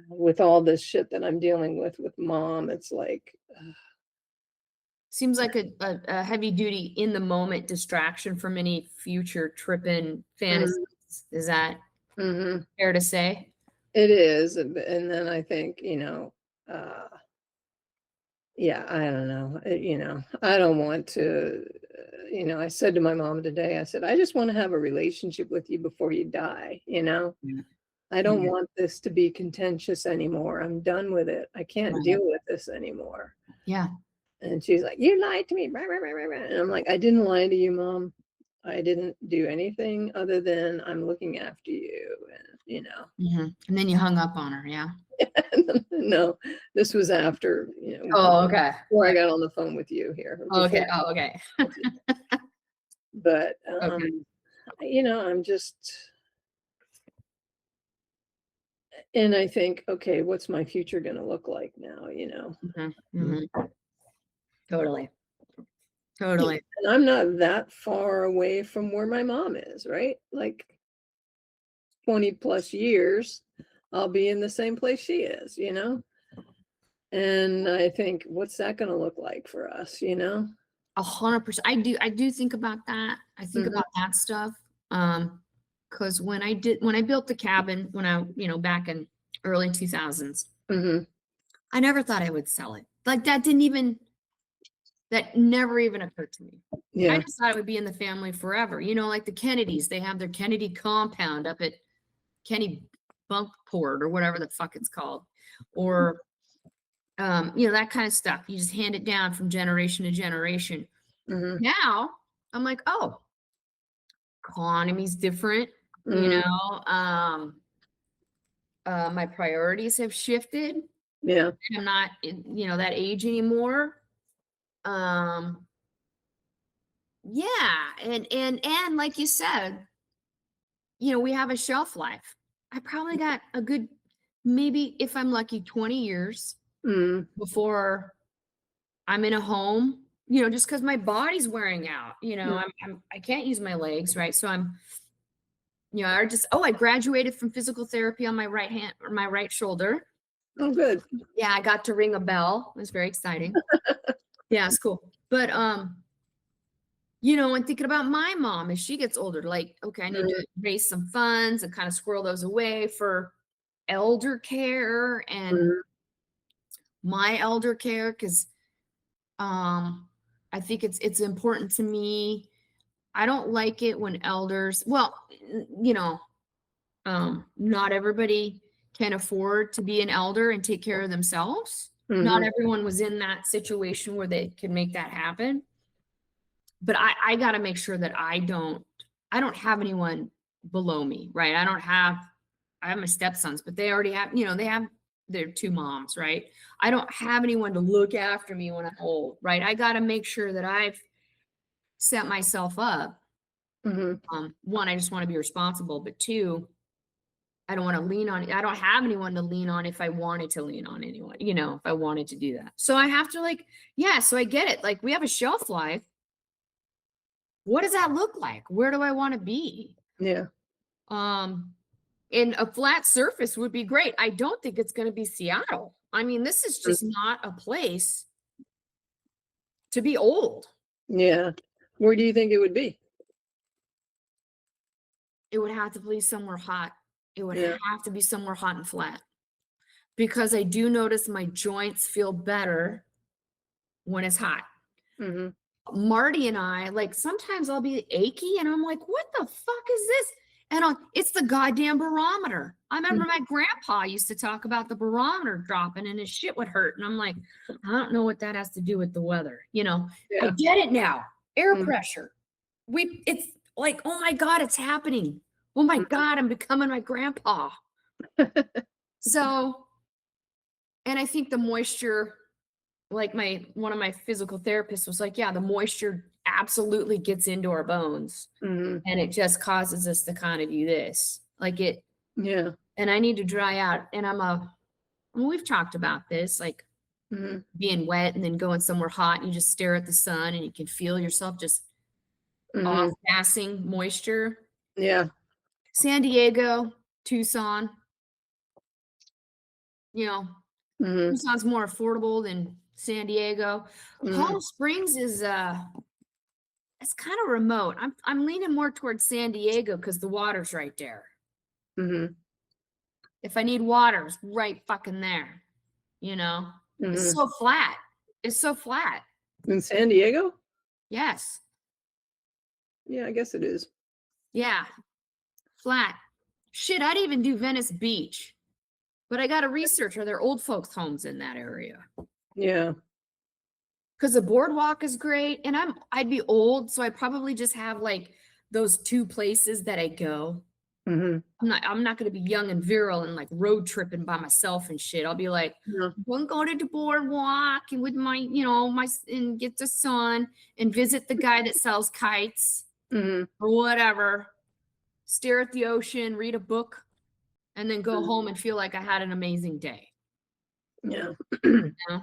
S2: with all this shit that I'm dealing with mom, it's like
S1: seems like a heavy duty in the moment distraction from any future tripping fantasies. Is that fair to say?
S2: It is, and then I think I don't know. I don't want to, I said to my mom today, I said, I just want to have a relationship with you before you die,
S1: Yeah.
S2: I don't
S1: Yeah.
S2: want this to be contentious anymore. I'm done with it. I can't
S1: Right.
S2: deal with this anymore."
S1: Yeah.
S2: And she's like, "You lied to me." Rah, rah, rah, rah, rah." And I'm like, "I didn't lie to you, Mom. I didn't do anything other than I'm looking after you." And,
S1: And then you hung up on her. Yeah.
S2: no, this was after,
S1: Oh, okay.
S2: before I got on the phone with you here.
S1: Okay.
S2: Before,
S1: Oh, okay.
S2: but,
S1: Okay.
S2: I'm just, and I think, okay, what's my future going to look like now?
S1: hmm Totally. Totally.
S2: And I'm not that far away from where my mom is, right? Like 20 plus years, I'll be in the same place she is? And I think, what's that going to look like for us?
S1: 100%. I do think about that. I think
S2: Mhm,
S1: about that stuff. Because when I built the cabin when I, back in early 2000s,
S2: mhm,
S1: I never thought I would sell it. Like that never even occurred to me. I
S2: yeah,
S1: just thought it would be in the family forever. Like the Kennedys, they have their Kennedy compound up at Kenny Bunkport or whatever the fuck it's called. Or that kind of stuff. You just hand it down from generation to generation.
S2: mhm,
S1: Now I'm like, oh, economy's different,
S2: mhm,
S1: my priorities have shifted.
S2: yeah,
S1: I'm not in, that age anymore. Um, yeah, and like you said, we have a shelf life. I probably got a good, maybe if I'm lucky, 20 years
S2: mhm,
S1: before I'm in a home, just because my body's wearing out.
S2: mm.
S1: I can't use my legs, right? So I graduated from physical therapy on my right hand or my right shoulder.
S2: Oh, good.
S1: Yeah, I got to ring a bell. It was very exciting. Yeah, it's cool. But and thinking about my mom as she gets older, like, okay, I need
S2: Mhm,
S1: to raise some funds and kind of squirrel those away for elder care and
S2: mhm,
S1: my elder care because I think it's important to me. I don't like it when elders, well, not everybody can afford to be an elder and take care of themselves. Not
S2: mhm,
S1: everyone was in that situation where they can make that happen. But I got to make sure that I don't have anyone below me, right? I have my stepsons, but they already have, they have their two moms, right? I don't have anyone to look after me when I'm old, right? I got to make sure that I've set myself up.
S2: mhm.
S1: One, I just want to be responsible, but two, I don't want to lean on, I don't have anyone to lean on if I wanted to lean on anyone, if I wanted to do that. So I have to yeah, so I get it. Like we have a shelf life. What does that look like? Where do I want to be?
S2: Yeah,
S1: Um, and a flat surface would be great. I don't think it's going to be Seattle. I mean, this is
S2: mm,
S1: just not a place to be old.
S2: yeah. Where do you think it would be?
S1: It would have to be somewhere hot. It would
S2: Yeah,
S1: have to be somewhere hot and flat because I do notice my joints feel better when it's hot.
S2: mhm,
S1: Marty and I, like sometimes I'll be achy and I'm like, what the fuck is this? And it's the goddamn barometer. I remember
S2: mhm,
S1: my grandpa used to talk about the barometer dropping and his shit would hurt. And I'm like, I don't know what that has to do with the weather. I
S2: yeah,
S1: get it now. Air
S2: mhm,
S1: pressure. It's like, oh my God, it's happening. Oh my God, I'm becoming my grandpa. So, and I think the moisture, like one of my physical therapists was like, yeah, the moisture absolutely gets into our bones
S2: mhm,
S1: and it just causes us to kind of do this.
S2: yeah,
S1: And I need to dry out. And we've talked about this, like
S2: mhm,
S1: being wet and then going somewhere hot and you just stare at the sun and you can feel yourself just off
S2: mhm,
S1: gassing moisture.
S2: yeah,
S1: San Diego, Tucson, you know,
S2: mhm,
S1: Tucson's more affordable than San Diego.
S2: mhm,
S1: Palm Springs is it's kind of remote. I'm leaning more towards San Diego because the water's right there.
S2: mhm,
S1: If I need water, it's right fucking there. It's
S2: mhm.
S1: so flat. It's so flat.
S2: In San Diego?
S1: Yes.
S2: Yeah, I guess it is.
S1: Yeah. Flat. Shit, I'd even do Venice Beach. But I gotta research, are there old folks' homes in that area?
S2: Yeah.
S1: Because the boardwalk is great, and I'd be old, so I probably just have like those two places that I go.
S2: Hmm.
S1: I'm not gonna be young and virile and like road tripping by myself and shit. I'll be like,
S2: Yeah.
S1: we'll go to the boardwalk and with my, and get the sun and visit the guy that sells kites
S2: Hmm.
S1: or whatever. Stare at the ocean, read a book, and then go home and feel like I had an amazing day.
S2: Yeah.
S1: You know?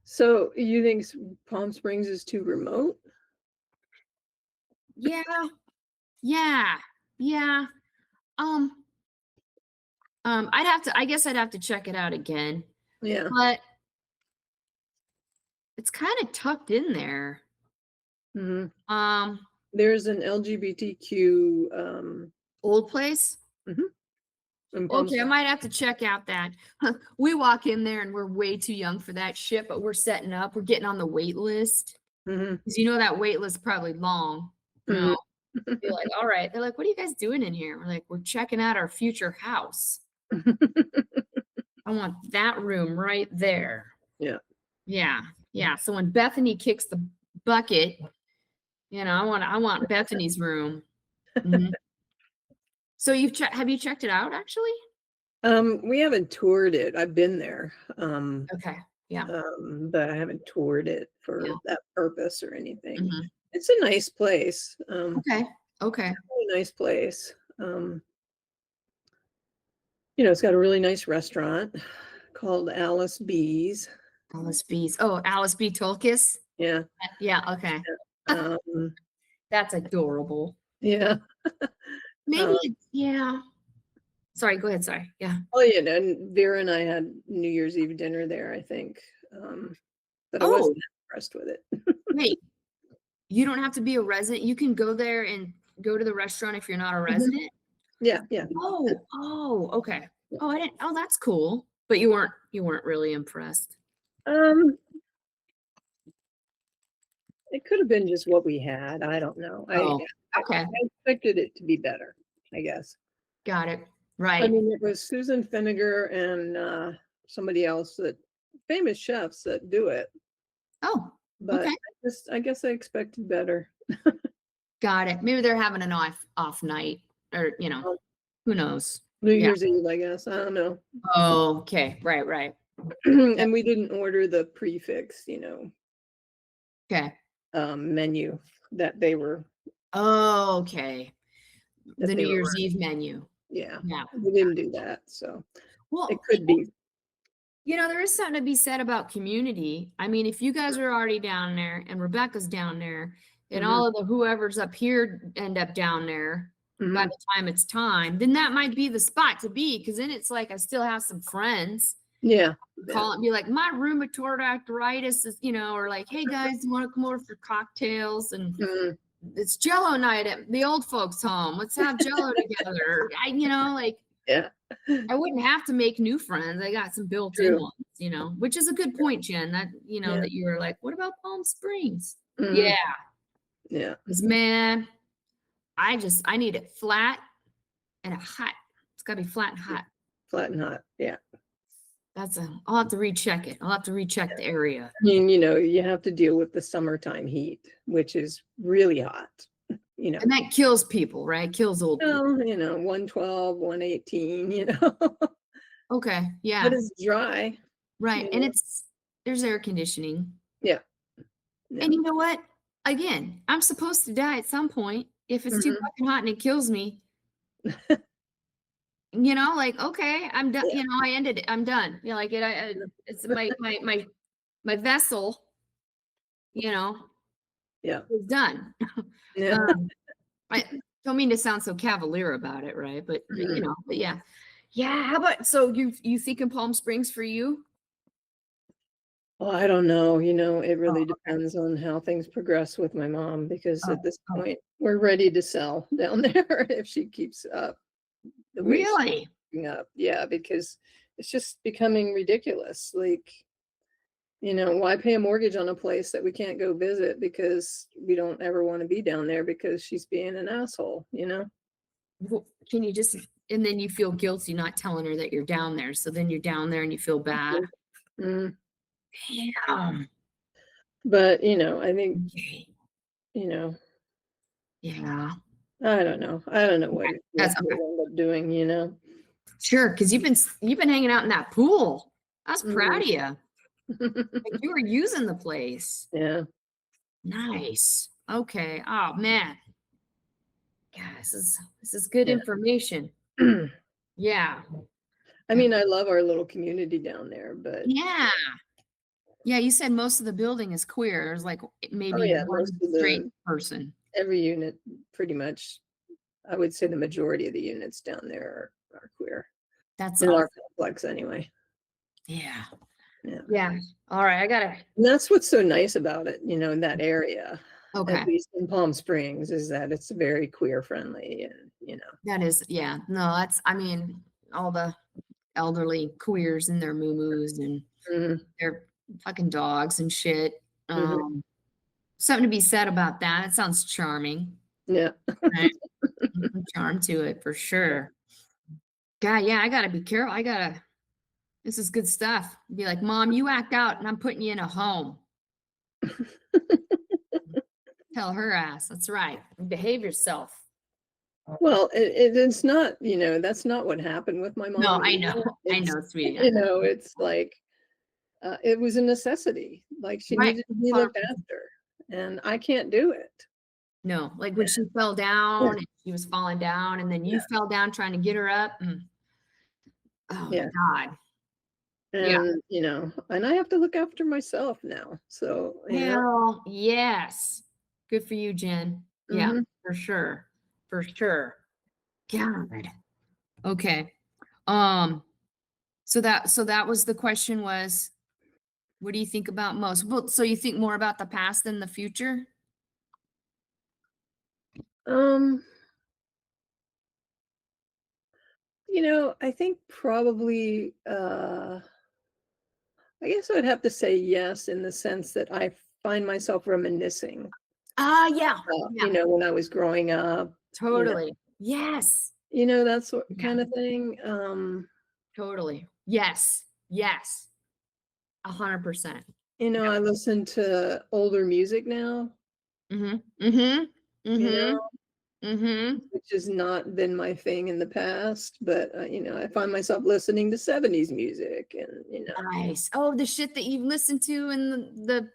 S2: So you think Palm Springs is too remote?
S1: Yeah, yeah, yeah. Um, I guess I'd have to check it out again,
S2: Yeah.
S1: but it's kind of tucked in there.
S2: Hmm.
S1: Um,
S2: There's an LGBTQ
S1: Old place.
S2: mhm, in Palm
S1: Okay, I
S2: Springs.
S1: might have to check out that. We walk in there and we're way too young for that shit, but we're setting up. We're getting on the wait list
S2: Hmm.
S1: because that wait list is probably long.
S2: Hmm.
S1: Be like, all right. They're like, what are you guys doing in here? We're like, we're checking out our future house. I want that room right there.
S2: Yeah.
S1: Yeah, yeah. So when Bethany kicks the bucket, I want Bethany's room. Mhm. So have you checked it out actually?
S2: We haven't toured it. I've been there.
S1: Okay. Yeah.
S2: But I haven't toured it
S1: Yeah.
S2: for that purpose or anything.
S1: Mhm.
S2: It's a nice place.
S1: Okay. Okay.
S2: Really nice place. It's got a really nice restaurant called Alice B's.
S1: Alice B's. Oh, Alice B. Tolkis.
S2: Yeah.
S1: Yeah. Okay.
S2: Um,
S1: That's adorable.
S2: yeah.
S1: Maybe.
S2: Uh,
S1: Yeah. Sorry. Go ahead. Sorry. Yeah.
S2: and Vera and I had New Year's Eve dinner there, I think. But I
S1: Oh,
S2: wasn't impressed with it.
S1: wait. You don't have to be a resident. You can go there and go to the restaurant if you're not a
S2: Mhm.
S1: resident.
S2: Yeah, yeah.
S1: Okay. Oh, I didn't. Oh, that's cool. But you weren't really impressed.
S2: Um, it could have been just what we had. I don't know.
S1: Oh,
S2: I
S1: okay.
S2: expected it to be better, I guess.
S1: Got it.
S2: I
S1: Right.
S2: mean, it was Susan Finnegar and somebody else famous chefs that do it,
S1: Oh,
S2: but
S1: okay.
S2: I guess I expected better.
S1: Got it. Maybe they're having an off night or,
S2: Um,
S1: who knows?
S2: New
S1: Yeah.
S2: Year's Eve, I guess. I don't know.
S1: Oh, okay. Right, right.
S2: And we didn't order the prefix,
S1: Okay.
S2: menu that they were
S1: Oh, okay.
S2: that
S1: The
S2: they
S1: New
S2: were
S1: Year's
S2: running.
S1: Eve menu.
S2: Yeah,
S1: Yeah.
S2: we didn't do that, so it
S1: Well,
S2: could be.
S1: there is something to be said about community. I mean, if you guys are already down there and Rebecca's down there and
S2: Mhm,
S1: all of the whoever's up here end up down there by
S2: mhm.
S1: the time it's time, then that might be the spot to be because then it's like I still have some friends.
S2: Yeah,
S1: Call it and be like, my rheumatoid arthritis is, or like, hey guys, you want to come over for cocktails? And
S2: mhm,
S1: it's Jello night at the old folks' home. Let's have Jello together. Like
S2: yeah,
S1: I wouldn't have to make new friends. I got some built-in
S2: true.
S1: ones, which is a good point, Jen. That
S2: Yeah,
S1: that you were like, what about Palm Springs?
S2: mhm,
S1: Yeah,
S2: yeah,
S1: because man, I need it flat and hot. It's gotta be flat and hot.
S2: flat and hot. Yeah.
S1: I'll have to recheck it. I'll have to recheck the area.
S2: I mean, you have to deal with the summertime heat, which is really hot.
S1: And that kills people, right? Kills old people.
S2: Well, 112, 118,
S1: Okay, yeah,
S2: but it's dry.
S1: right.
S2: you
S1: And
S2: know?
S1: there's air conditioning.
S2: Yeah. Yeah.
S1: And you know what? Again, I'm supposed to die at some point. If it's too
S2: Mhm.
S1: fucking hot and it kills me, like, okay, I'm done.
S2: Yeah.
S1: I ended it. I'm done. Like it's my vessel, you know,
S2: Yeah.
S1: is done.
S2: Yeah.
S1: Um, I don't mean to sound so cavalier about it, right?
S2: Mhm.
S1: But yeah. Yeah. How about so you think in Palm Springs for you?
S2: Well, I don't know, it
S1: Oh,
S2: really
S1: okay.
S2: depends on how things progress with my mom because
S1: Oh,
S2: at this
S1: oh,
S2: point we're ready to sell down there if she keeps up the way she's
S1: really?
S2: keeping up. Yeah, because it's just becoming ridiculous. Like, why pay a mortgage on a place that we can't go visit because we don't ever want to be down there because she's being an asshole?
S1: Can you just, and then you feel guilty not telling her that you're down there. So then you're down there and you feel bad.
S2: Mm.
S1: Damn.
S2: But, I think,
S1: Okay.
S2: you know,
S1: Yeah.
S2: I don't know. I don't know what
S1: Okay.
S2: what
S1: That's okay.
S2: we'll end up doing.
S1: Sure. Cause you've been hanging out in that pool. I was proud of you. Like you were using the place.
S2: Yeah.
S1: Nice. Okay. Oh man. Yeah, this is good
S2: Yeah.
S1: information. Yeah.
S2: I mean, I love our little community down there, but
S1: Yeah. Yeah, you said most of the building is queer. There's like
S2: oh
S1: maybe
S2: yeah, most
S1: one
S2: of
S1: straight person.
S2: every unit pretty much, I would say the majority of the units down there are queer.
S1: That's
S2: In our
S1: awesome.
S2: complex anyway.
S1: Yeah.
S2: Yeah.
S1: Yeah. All right. I gotta.
S2: And that's what's so nice about it, in that area,
S1: Okay.
S2: at least in Palm Springs, is that it's very queer friendly and.
S1: That is, yeah. No, I mean, all the elderly queers and their moo-moos and
S2: Mhm,
S1: their fucking dogs and shit.
S2: mhm,
S1: Something to be said about that. It sounds charming.
S2: yeah.
S1: Right? There's some charm to it for sure. God, yeah, I gotta be careful. This is good stuff. Be like, Mom, you act out and I'm putting you in a home. Tell her ass. That's right. Behave yourself.
S2: Well, it's not, that's not what happened with my
S1: No,
S2: mom
S1: I know.
S2: either.
S1: I
S2: It's,
S1: know, sweetie. I know.
S2: it's like, it was a necessity. Like she
S1: Right.
S2: needed to be looked
S1: 100%.
S2: after, and I can't do it.
S1: No, like when she fell down and she was falling down and then you
S2: Yeah,
S1: fell down trying to get her up. Oh my
S2: yeah.
S1: God. Yeah.
S2: And I have to look after myself now. So,
S1: Hell yes. Good for you, Jen. Yeah,
S2: mhm.
S1: for sure. For sure. God. Okay. Um, so that was the question was, what do you think about most? Well, so you think more about the past than the future?
S2: Um, I think probably, I guess I'd have to say yes in the sense that I find myself reminiscing,
S1: Yeah. Yeah,
S2: when I was growing up, you know,
S1: totally. Yes.
S2: that sort
S1: Yeah,
S2: kind of thing.
S1: totally. Yes. Yes. 100%. Yeah.
S2: I listen to older music now,
S1: Mhm. Mhm.
S2: you
S1: Mhm.
S2: know,
S1: Mhm.
S2: which has not been my thing in the past, but I find myself listening to 70s music and.
S1: Nice. Oh, the shit that you listen to in the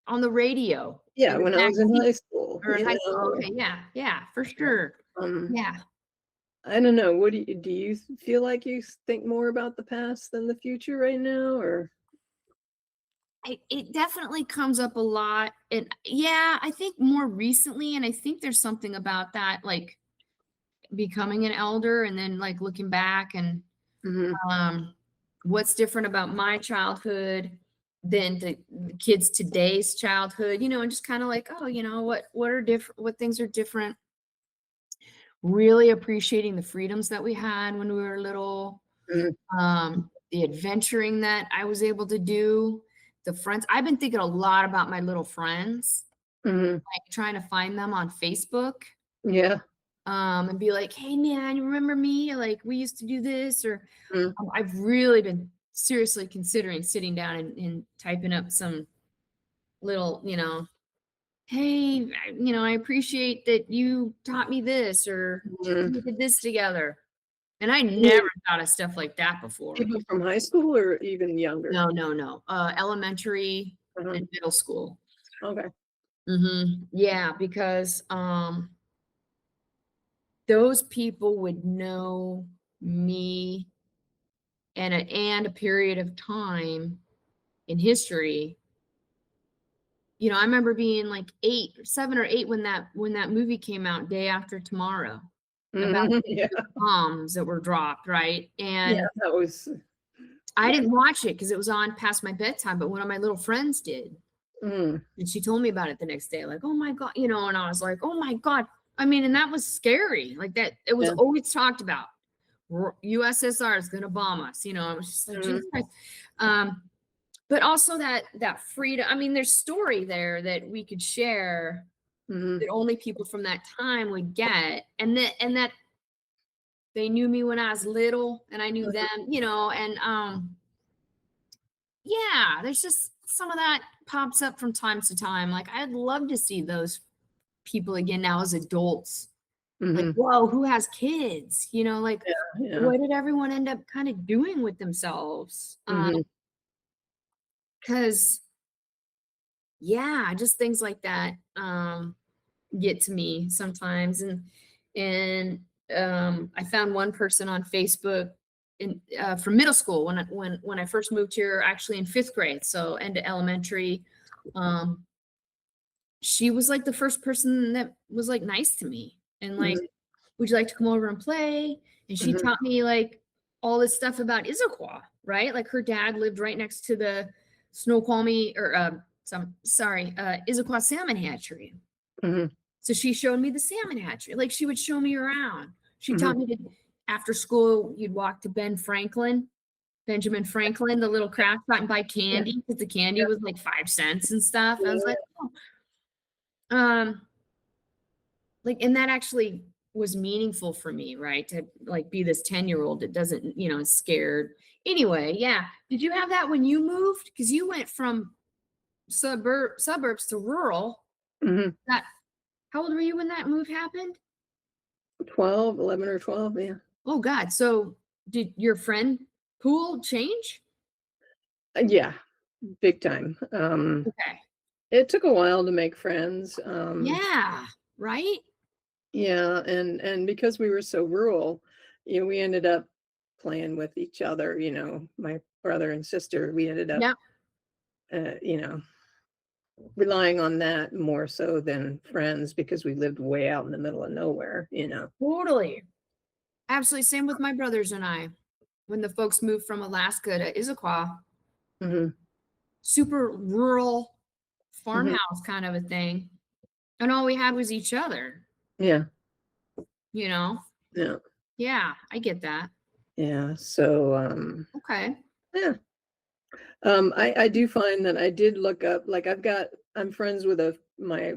S1: on the radio
S2: Yeah,
S1: in the
S2: when I
S1: back
S2: was in
S1: seat
S2: high school,
S1: or in high school. Okay, yeah, yeah, for sure.
S2: um,
S1: Yeah.
S2: I don't know, what do you feel like you think more about the past than the future right now, or
S1: It definitely comes up a lot. And yeah, I think more recently, and I think there's something about that, like becoming an elder and then like looking back and
S2: Mhm,
S1: um what's different about my childhood than the kids today's childhood, and just kind of like, oh, what things are different. Really appreciating the freedoms that we had when we were little,
S2: mhm,
S1: the adventuring that I was able to do, the friends. I've been thinking a lot about my little friends,
S2: mhm,
S1: like trying to find them on Facebook,
S2: yeah,
S1: and be like, hey man, you remember me? Like we used to do this, or
S2: mm,
S1: I've really been seriously considering sitting down and typing up some little, hey, I appreciate that you taught me this, or
S2: mhm.
S1: we did this together. And I
S2: You mean
S1: never thought of stuff like that before.
S2: people from high school or even younger?
S1: No, no, no. Elementary
S2: Uh-huh,
S1: and middle school.
S2: okay,
S1: Yeah, because those people would know me and a period of time in history. I remember being like 7 or 8 when that movie came out, Day After Tomorrow, about
S2: mhm,
S1: the
S2: yeah,
S1: bombs that were dropped, right?
S2: yeah,
S1: And
S2: that was
S1: I
S2: yeah,
S1: didn't watch it because it was on past my bedtime, but one of my little friends did.
S2: mm,
S1: And she told me about it the next day, like, oh my God, and I was like, oh my God. I mean, and that was scary. Like that, it was
S2: yeah,
S1: always talked about. USSR is gonna bomb us, I was just like,
S2: mhm,
S1: Jesus Christ. Um, but also that freedom. I mean, there's story there that we could share
S2: Mhm.
S1: that only people from that time would get. And that they knew me when I was little and I knew them, and yeah, there's just some of that pops up from time to time. Like I'd love to see those people again now as adults. Like,
S2: Mhm.
S1: whoa, who has kids? Like
S2: Yeah.
S1: what did everyone end up kind of doing with themselves?
S2: Mhm.
S1: Because yeah, just things like that get to me sometimes. And I found one person on Facebook from middle school when I first moved here, actually in 5th grade, so end of elementary. Um, she was like the first person that was like nice to me and like,
S2: Mhm.
S1: would you like to come over and play? And she
S2: Mhm.
S1: taught me like all this stuff about Issaquah, right? Like her dad lived right next to the Snoqualmie or Issaquah salmon hatchery.
S2: Mhm.
S1: So she showed me the salmon hatchery. Like she would show me around. She taught
S2: Mhm.
S1: me to after school, you'd walk to Benjamin Franklin, the little craft spot and buy
S2: Yeah.
S1: candy because the candy
S2: Yeah.
S1: was like 5 cents and stuff. I was
S2: Yeah.
S1: like, oh, um, like, and that actually was meaningful for me, right? To like be this 10-year-old that doesn't, is scared. Anyway, yeah. Did you have that when you moved? Because you went from suburbs to rural.
S2: Mhm.
S1: That how old were you when that move happened?
S2: 12, 11 or 12, yeah.
S1: Oh God. So did your friend pool change?
S2: Yeah, big time.
S1: Okay.
S2: It took a while to make friends.
S1: Yeah. Right?
S2: Yeah, and because we were so rural, we ended up playing with each other, my brother and sister, we ended up,
S1: Yeah.
S2: uh, you know, relying on that more so than friends because we lived way out in the middle of nowhere.
S1: Totally. Absolutely. Same with my brothers and I. When the folks moved from Alaska to Issaquah,
S2: Mhm.
S1: super rural
S2: Mhm.
S1: farmhouse kind of a thing. And all we had was each other,
S2: Yeah.
S1: you know?
S2: Yeah.
S1: Yeah, I get that.
S2: Yeah. So,
S1: Okay.
S2: yeah. I do find that I did look up, like I'm friends with my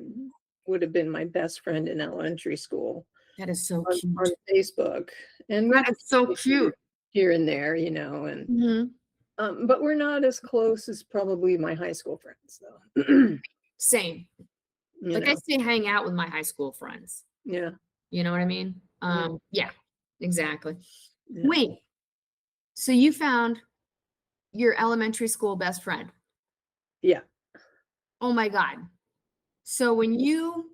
S2: would have been my best friend in elementary school
S1: That is so
S2: on
S1: cute.
S2: Facebook, and we
S1: That is so
S2: talk
S1: cute.
S2: here and there, and
S1: Mhm.
S2: but we're not as close as probably my high school friends, though.
S1: Same.
S2: You
S1: Like I
S2: know,
S1: still hang out with my high school friends.
S2: yeah,
S1: You know what I mean?
S2: yeah,
S1: Yeah, exactly.
S2: yeah,
S1: Wait, so you found your elementary school best friend?
S2: yeah.
S1: Oh my God. So when you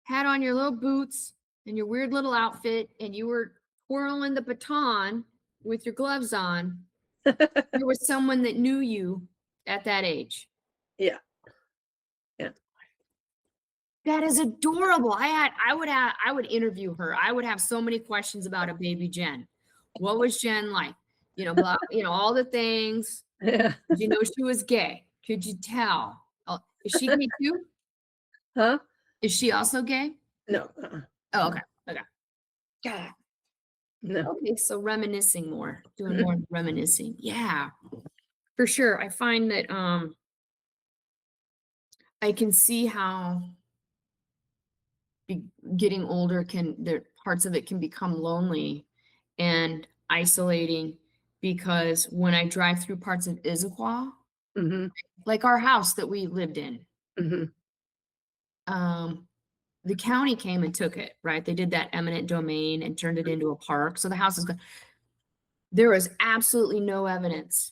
S1: had on your little boots and your weird little outfit and you were twirling the baton with your gloves on, there was someone that knew you at that age.
S2: Yeah, yeah.
S1: That is adorable. I would interview her. I would have so many questions about a baby Jen. What was Jen like? All the things.
S2: Yeah.
S1: Did you know she was gay? Could you tell? Oh, is she gay too?
S2: Huh?
S1: Is she also gay?
S2: No,
S1: Oh,
S2: no,
S1: okay. Okay. God.
S2: no.
S1: Okay. So reminiscing more, doing more reminiscing. Yeah, for sure. I find that I can see how be, getting older can there parts of it can become lonely and isolating because when I drive through parts of Issaquah,
S2: Mhm,
S1: like our house that we lived in,
S2: mhm,
S1: um, the county came and took it, right? They did that eminent domain and turned it into a park. So the house is gone. There was absolutely no evidence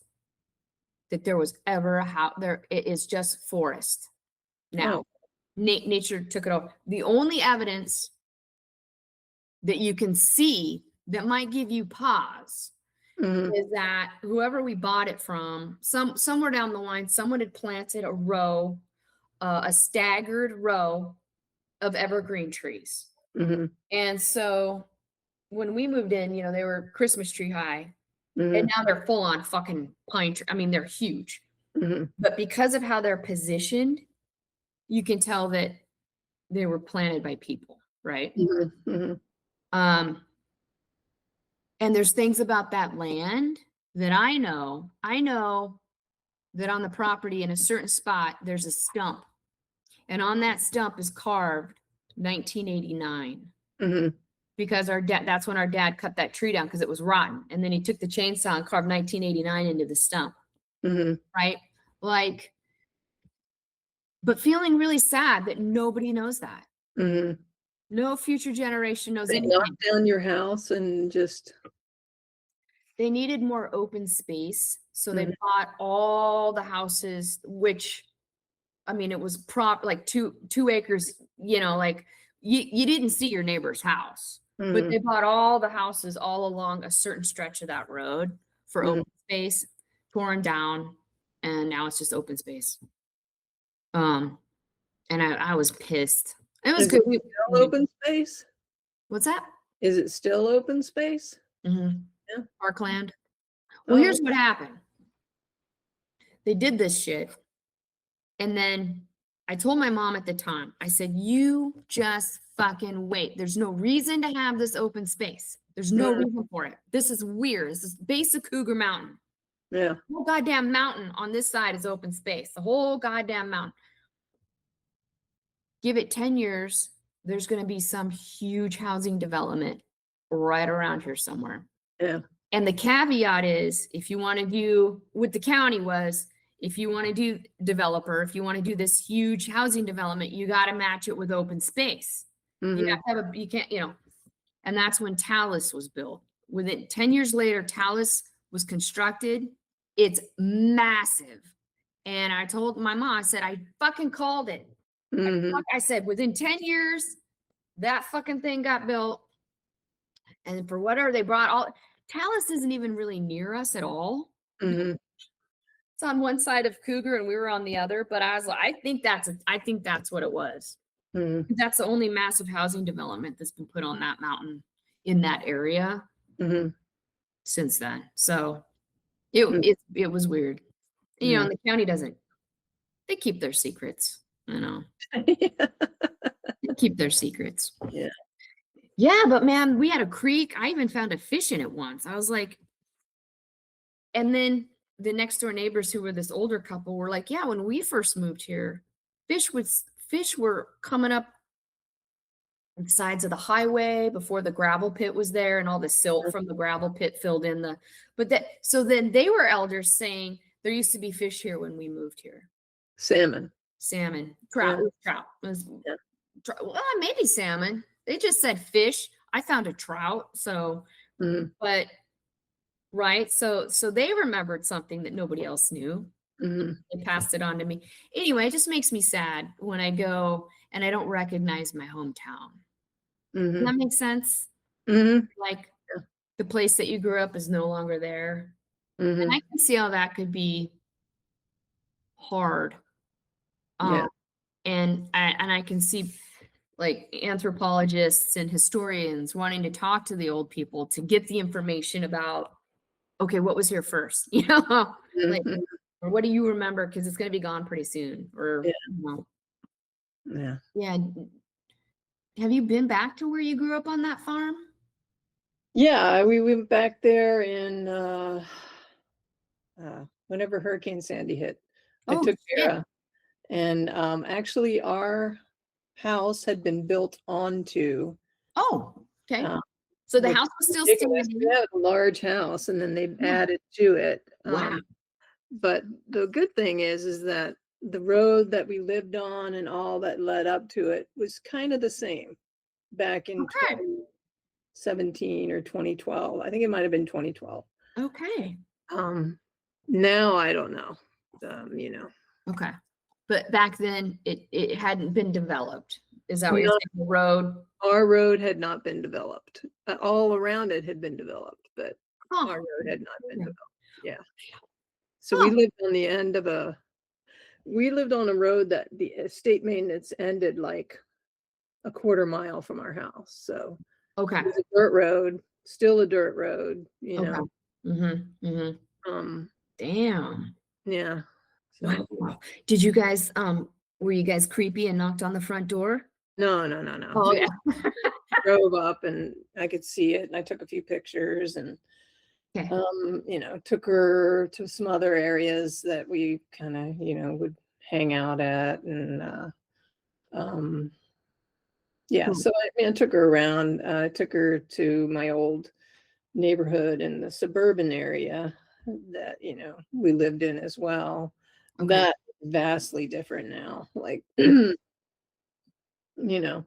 S1: that there was ever a house there. It is just forest
S2: oh,
S1: now. Nature took it over. The only evidence that you can see that might give you pause
S2: mhm,
S1: is that whoever we bought it from, somewhere down the line, someone had planted a staggered row of evergreen trees.
S2: mhm,
S1: And so when we moved in, they were Christmas tree high, and
S2: mhm,
S1: now they're full on fucking pine tree. I mean, they're huge.
S2: mhm,
S1: But because of how they're positioned, you can tell that they were planted by people, right?
S2: mhm, mhm,
S1: Um, and there's things about that land that I know. I know that on the property in a certain spot, there's a stump. And on that stump is carved 1989.
S2: Mhm.
S1: Because that's when our dad cut that tree down because it was rotten. And then he took the chainsaw and carved 1989 into the stump.
S2: Mhm.
S1: Right? Like, but feeling really sad that nobody knows that.
S2: Mhm.
S1: No future generation knows
S2: They
S1: anything.
S2: knocked down your house and just
S1: They needed more open space. So they
S2: Mhm.
S1: bought all the houses, which, I mean, it was like two acres, like you didn't see your neighbor's house, but
S2: Mhm.
S1: they bought all the houses all along a certain stretch of that road for
S2: Mhm.
S1: open space, torn down, and now it's just open space. And I was pissed. It was
S2: Is
S1: good.
S2: it still open space?
S1: What's that?
S2: Is it still open space?
S1: Mhm.
S2: Yeah.
S1: Parkland. Well,
S2: Oh,
S1: here's what happened. They did this shit. And then I told my mom at the time, I said, you just fucking wait. There's no reason to have this open space. There's no
S2: Mhm.
S1: reason for it. This is weird. This is base of Cougar Mountain.
S2: Yeah.
S1: The whole goddamn mountain on this side is open space. The whole goddamn mountain. Give it 10 years, there's going to be some huge housing development right around here somewhere.
S2: Yeah.
S1: And the caveat is, if you want to do what the county was, if you want to do developer, if you want to do this huge housing development, you got to match it with open space. You have
S2: Mhm.
S1: to have you can't, and that's when Talus was built. Within 10 years later, Talus was constructed. It's massive. And I told my mom, I said, I fucking called it.
S2: Mhm.
S1: I said, within 10 years, that fucking thing got built. And for whatever they brought Talus isn't even really near us at all.
S2: Mhm.
S1: It's on one side of Cougar and we were on the other, but I was like, I think that's what it was.
S2: Mhm.
S1: That's the only massive housing development that's been put on that mountain in that area
S2: Mhm.
S1: since then. So
S2: Mm.
S1: it was weird.
S2: Yeah.
S1: And the county they keep their secrets, They keep their secrets.
S2: Yeah.
S1: Yeah, but man, we had a creek. I even found a fish in it once. I was like, and then the next door neighbors who were this older couple were like, yeah, when we first moved here, fish were coming up the sides of the highway before the gravel pit was there and all the silt from the gravel pit filled in so then they were elders saying there used to be fish here when we moved here.
S2: Salmon.
S1: Salmon, trout,
S2: Yeah.
S1: It was
S2: Yeah.
S1: well, maybe salmon. They just said fish. I found a trout. So,
S2: Mhm.
S1: but right. So they remembered something that nobody else knew.
S2: Mhm.
S1: They passed it on to me. Anyway, it just makes me sad when I go and I don't recognize my hometown. Does that
S2: Mhm.
S1: make sense?
S2: Mhm.
S1: Like the place that you grew up is no longer there. And I
S2: Mhm.
S1: can see how that could be hard.
S2: Yeah.
S1: And I can see like anthropologists and historians wanting to talk to the old people to get the information about, okay, what was here first? Like,
S2: Mhm.
S1: or what do you remember? Because it's going to be gone pretty soon.
S2: Yeah. Yeah.
S1: Yeah. Have you been back to where you grew up on that farm?
S2: Yeah, we went back there in whenever Hurricane Sandy hit. I
S1: Oh,
S2: took
S1: shit.
S2: Tara, and actually, our house had been built onto,
S1: Oh, okay.
S2: uh,
S1: So the
S2: which
S1: house was
S2: is
S1: still
S2: ridiculous. We
S1: standing.
S2: had a large house, and then they
S1: Yeah.
S2: added to it.
S1: Wow.
S2: But the good thing is that the road that we lived on and all that led up to it was kind of the same back in
S1: Okay.
S2: 2017 or 2012. I think it might have been 2012.
S1: Okay.
S2: Um, Now I don't know. You know,
S1: Okay. But back then it hadn't been developed. Is that what you're
S2: no,
S1: saying? The road?
S2: our road had not been developed. All around it had been developed, but
S1: Huh.
S2: our road had not been
S1: Yeah.
S2: developed. Yeah. So
S1: Huh.
S2: we lived on a road that the state maintenance ended like a quarter mile from our house. So
S1: Okay.
S2: it was a dirt road, still a dirt road, you
S1: Okay.
S2: know.
S1: Mm-hmm.
S2: Um,
S1: Damn.
S2: yeah. So
S1: Wow. Did you guys were you guys creepy and knocked on the front door?
S2: no.
S1: Oh
S2: We
S1: yeah.
S2: just drove up and I could see it and I took a few pictures and
S1: Okay.
S2: took her to some other areas that we kind of, would hang out at and Um, yeah,
S1: Cool.
S2: so I mean, I took her around. I took her to my old neighborhood in the suburban area that, we lived in as well.
S1: Okay.
S2: That vastly different now. Like, you know,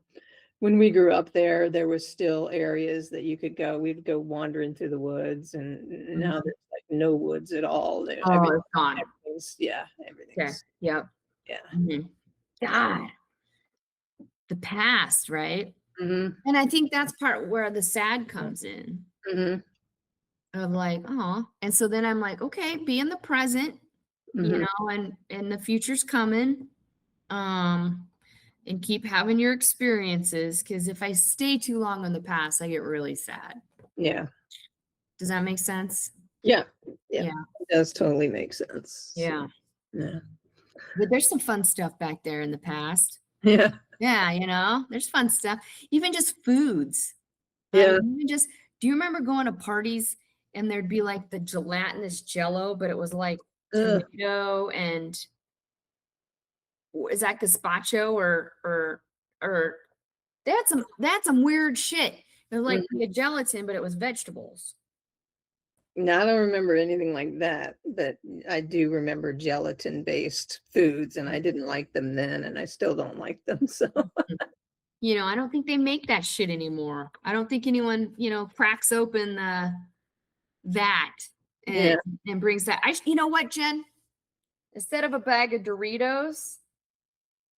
S2: when we grew up there, there was still areas that you could go. We'd go wandering through the woods, and now
S1: Mhm.
S2: there's like no woods at all.
S1: Oh, it's gone.
S2: Yeah,
S1: Okay.
S2: everything's
S1: Yep.
S2: yeah.
S1: Mhm. God, the past, right?
S2: Mhm,
S1: And I think that's part where the sad comes in
S2: mhm,
S1: of like, oh, and so then I'm like, okay, be in the present,
S2: mhm.
S1: and the future's coming. Um, and keep having your experiences because if I stay too long in the past, I get really sad.
S2: Yeah,
S1: Does that make sense?
S2: yeah, yeah.
S1: Yeah.
S2: It does totally make sense. So,
S1: Yeah.
S2: yeah,
S1: But there's some fun stuff back there in the past.
S2: yeah,
S1: Yeah, there's fun stuff. Even just foods. I
S2: yeah.
S1: mean, even just do you remember going to parties and there'd be like the gelatinous jello, but it was like
S2: Ugh,
S1: tomato and is that gazpacho or they had some weird shit. It was like
S2: mhm.
S1: a gelatin, but it was vegetables.
S2: No, I don't remember anything like that, but I do remember gelatin-based foods, and I didn't like them then, and I still don't like them, so
S1: I don't think they make that shit anymore. I don't think anyone, cracks open that and
S2: yeah.
S1: and brings that. You know what, Jen? Instead of a bag of Doritos,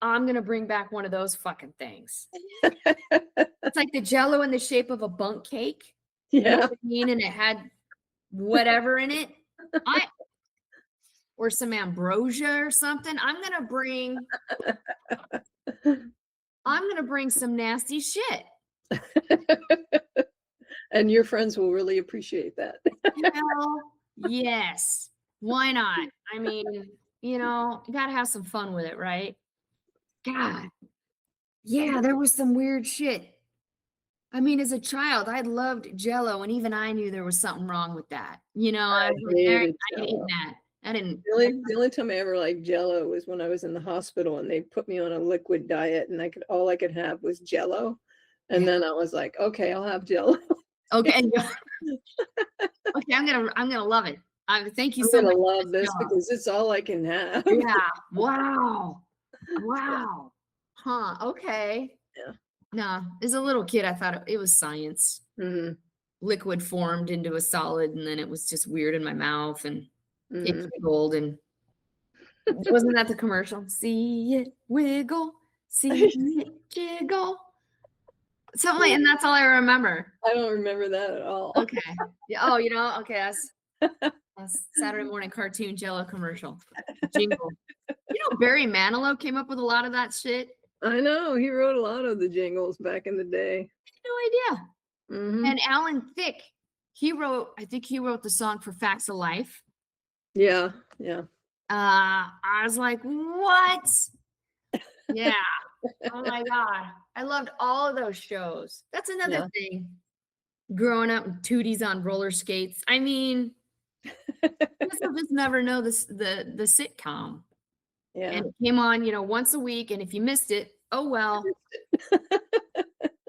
S1: I'm gonna bring back one of those fucking things. It's like the Jello in the shape of a bunk cake. You know
S2: Yeah.
S1: what I mean? And it had whatever in it. I or some ambrosia or something. I'm gonna bring some nasty shit.
S2: And your friends will really appreciate that.
S1: Hell yes. Why not? I mean, you gotta have some fun with it, right? God. Yeah, there was some weird shit. I mean, as a child, I loved Jello, and even I knew there was something wrong with that. I
S2: I
S1: was like, "All right,
S2: hated
S1: I ain't eating
S2: Jell-O.
S1: that." I didn't.
S2: The only time I ever liked Jell-O was when I was in the hospital and they put me on a liquid diet and all I could have was Jell-O,
S1: Yeah.
S2: and then I was like, "Okay, I'll have Jell-O.
S1: Okay. Okay. I'm gonna love it. Thank you
S2: I'm
S1: so
S2: gonna
S1: much for
S2: love
S1: this
S2: this
S1: Jello.
S2: because it's all I can have."
S1: Yeah. Wow.
S2: Yeah,
S1: Wow. Huh. Okay.
S2: yeah.
S1: No, as a little kid, I thought it was science.
S2: Mhm,
S1: Liquid formed into a solid, and then it was just weird in my mouth, and it
S2: mhm.
S1: giggled, and wasn't that the commercial? See it wiggle, see it jiggle. Something like, and that's all I remember.
S2: I don't remember that at all.
S1: Okay. Yeah. Oh, okay. That's Saturday morning cartoon Jello commercial jingle. Barry Manilow came up with a lot of that shit.
S2: I know, he wrote a lot of the jingles back in the day.
S1: No idea.
S2: Mhm.
S1: And Alan Thicke, I think he wrote the song for Facts of Life.
S2: Yeah, yeah.
S1: I was like, what? Yeah. Oh my God. I loved all of those shows. That's another
S2: Yeah.
S1: thing. Growing up with Tooties on roller skates. I mean, I guess I'll just never know the sitcom.
S2: Yeah.
S1: And it came on, once a week. And if you missed it, oh well.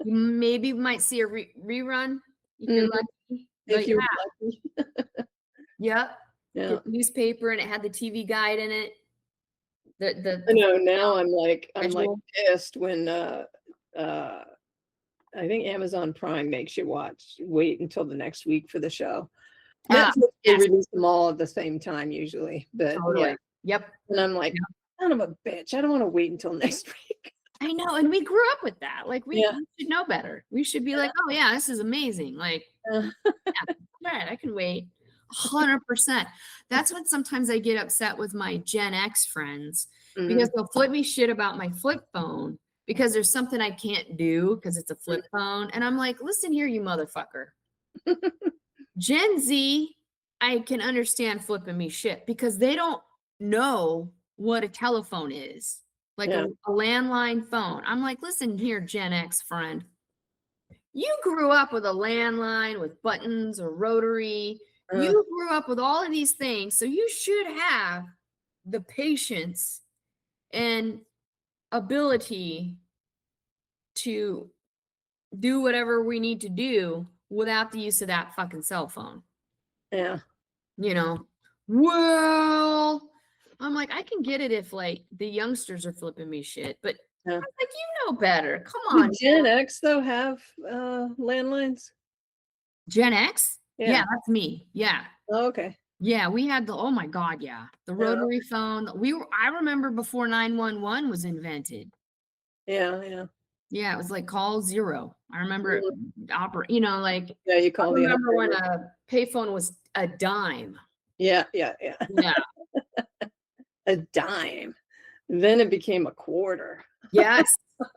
S1: You maybe might see a rerun if you're
S2: Mhm,
S1: lucky.
S2: if
S1: But
S2: you were
S1: yeah,
S2: lucky.
S1: yep.
S2: Yeah.
S1: Get the newspaper and it had the TV guide in it.
S2: I
S1: The
S2: know, now I'm like
S1: schedule.
S2: pissed when, I think Amazon Prime makes you wait until the next week for the show.
S1: Ah,
S2: Netflix, they
S1: yes,
S2: release them all at the same time usually, but yeah,
S1: totally. Yep.
S2: and I'm like,
S1: Yep.
S2: "Son of a bitch, I don't wanna wait until next week."
S1: I know, and we grew up with that. Like
S2: Yeah,
S1: we should know better. We should be like, oh yeah, this is amazing. Like,
S2: yeah.
S1: yeah, all right, I can wait. 100%. That's when sometimes I get upset with my Gen X friends because
S2: Mhm,
S1: they'll flip me shit about my flip phone because there's something I can't do because it's a
S2: mm.
S1: flip phone. And I'm like, listen here, you motherfucker. Gen Z, I can understand flipping me shit because they don't know what a telephone is, like
S2: Yeah,
S1: a landline phone. I'm like, listen here, Gen X friend. You grew up with a landline with buttons or rotary.
S2: uh,
S1: You grew up with all of these things. So you should have the patience and ability to do whatever we need to do without the use of that fucking cell phone.
S2: Yeah.
S1: You know, well, I'm like, I can get it if like the youngsters are flipping me shit, but I
S2: Yeah.
S1: was like, you know better. Come on,
S2: Did Gen X though have landlines?
S1: Gen X. Yeah,
S2: Yeah.
S1: that's me. Yeah.
S2: Oh, okay.
S1: Yeah, we had the, oh my God, yeah. The
S2: Yeah.
S1: rotary phone. I remember before 911 was invented.
S2: Yeah. Yeah.
S1: Yeah, it was like call zero. I remember
S2: Mhm.
S1: you know, like
S2: Yeah. You
S1: I
S2: call the
S1: remember when
S2: operator.
S1: a payphone was a dime.
S2: Yeah. Yeah. Yeah.
S1: Yeah.
S2: A dime. Then it became a quarter.
S1: Yes.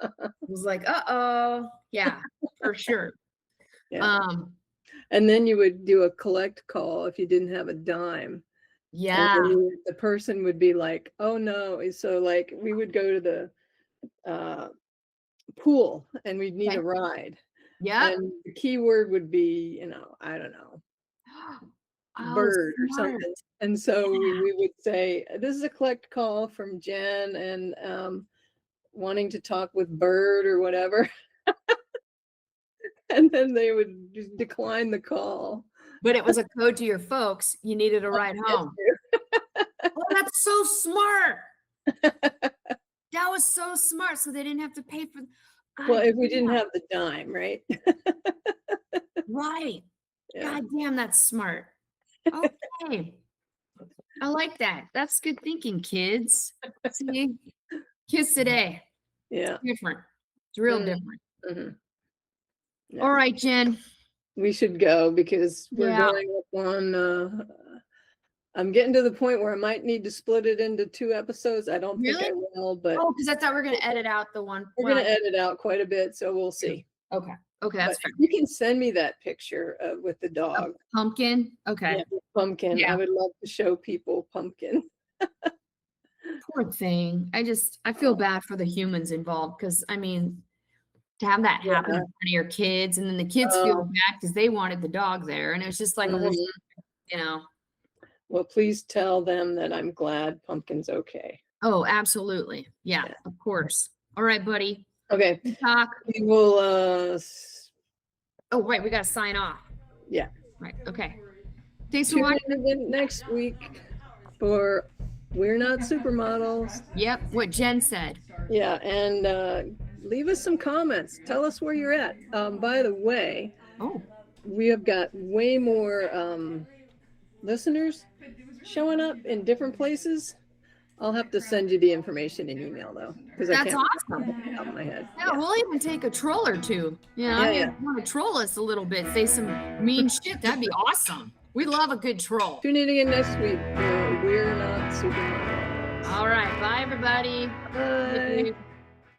S1: It was like, uh-oh. Yeah, for sure.
S2: Yeah. And then you would do a collect call if you didn't have a dime. And
S1: Yeah.
S2: then the person would be like, "Oh no." So like we would go to the pool and we'd need
S1: Okay.
S2: a ride.
S1: Yep.
S2: And the keyword would be, I don't know,
S1: Oh,
S2: bird or
S1: smart.
S2: something. And so
S1: Yeah.
S2: we would say, "This is a collect call from Jen and wanting to talk with Bird or whatever." And then they would just decline the call.
S1: But it was a code to your folks. You needed a ride
S2: Yes,
S1: home. Oh, that's so smart. That was so smart. So they didn't have to pay for
S2: well,
S1: God
S2: if we didn't
S1: damn.
S2: have the dime, right?
S1: Right.
S2: Yeah.
S1: God damn, that's smart. Okay. I like that. That's good thinking, kids. See? Kids today.
S2: Yeah.
S1: Different. It's real
S2: Mm,
S1: different.
S2: mhm. Yeah.
S1: All right, Jen.
S2: We should go because we're
S1: Yeah.
S2: going up on I'm getting to the point where I might need to split it into 2 episodes. I don't think
S1: Really?
S2: I will, but
S1: Oh, because I thought we were gonna edit out the one.
S2: we're gonna edit out quite a bit, so we'll see.
S1: Okay. Okay,
S2: But
S1: that's fair.
S2: you can send me that picture with the
S1: A
S2: dog.
S1: pumpkin. Okay.
S2: Yeah, the pumpkin.
S1: Yeah.
S2: I would love to show people pumpkin.
S1: Poor thing. I feel bad for the humans involved because I mean, to have that happen in
S2: Yeah.
S1: front of your kids, and then the kids feel
S2: Oh,
S1: bad because they wanted the dog there, and it was just like a whole,
S2: mhm.
S1: you know.
S2: Well, please tell them that I'm glad pumpkin's okay.
S1: Oh, absolutely. Yeah,
S2: Yeah.
S1: of course. All right, buddy.
S2: Okay.
S1: Good talk.
S2: We will
S1: Oh, right, we gotta sign off.
S2: yeah.
S1: Right. Okay. Thanks for
S2: Tune
S1: watching.
S2: in again next week for We're Not Supermodels.
S1: Yep, what Jen said.
S2: Yeah, and leave us some comments. Tell us where you're at. By the way,
S1: Oh,
S2: we have got way more listeners showing up in different places. I'll have to send you the information in email though, because I
S1: that's
S2: can't
S1: awesome.
S2: off the top of my head.
S1: Yeah, we'll even take a troll or two. You know,
S2: Yeah,
S1: if you
S2: yeah.
S1: want to troll us a little bit, say some mean shit, that'd be awesome. We love a good troll.
S2: Tune in again next week for We're Not Supermodels.
S1: All right, bye everybody.
S2: Bye.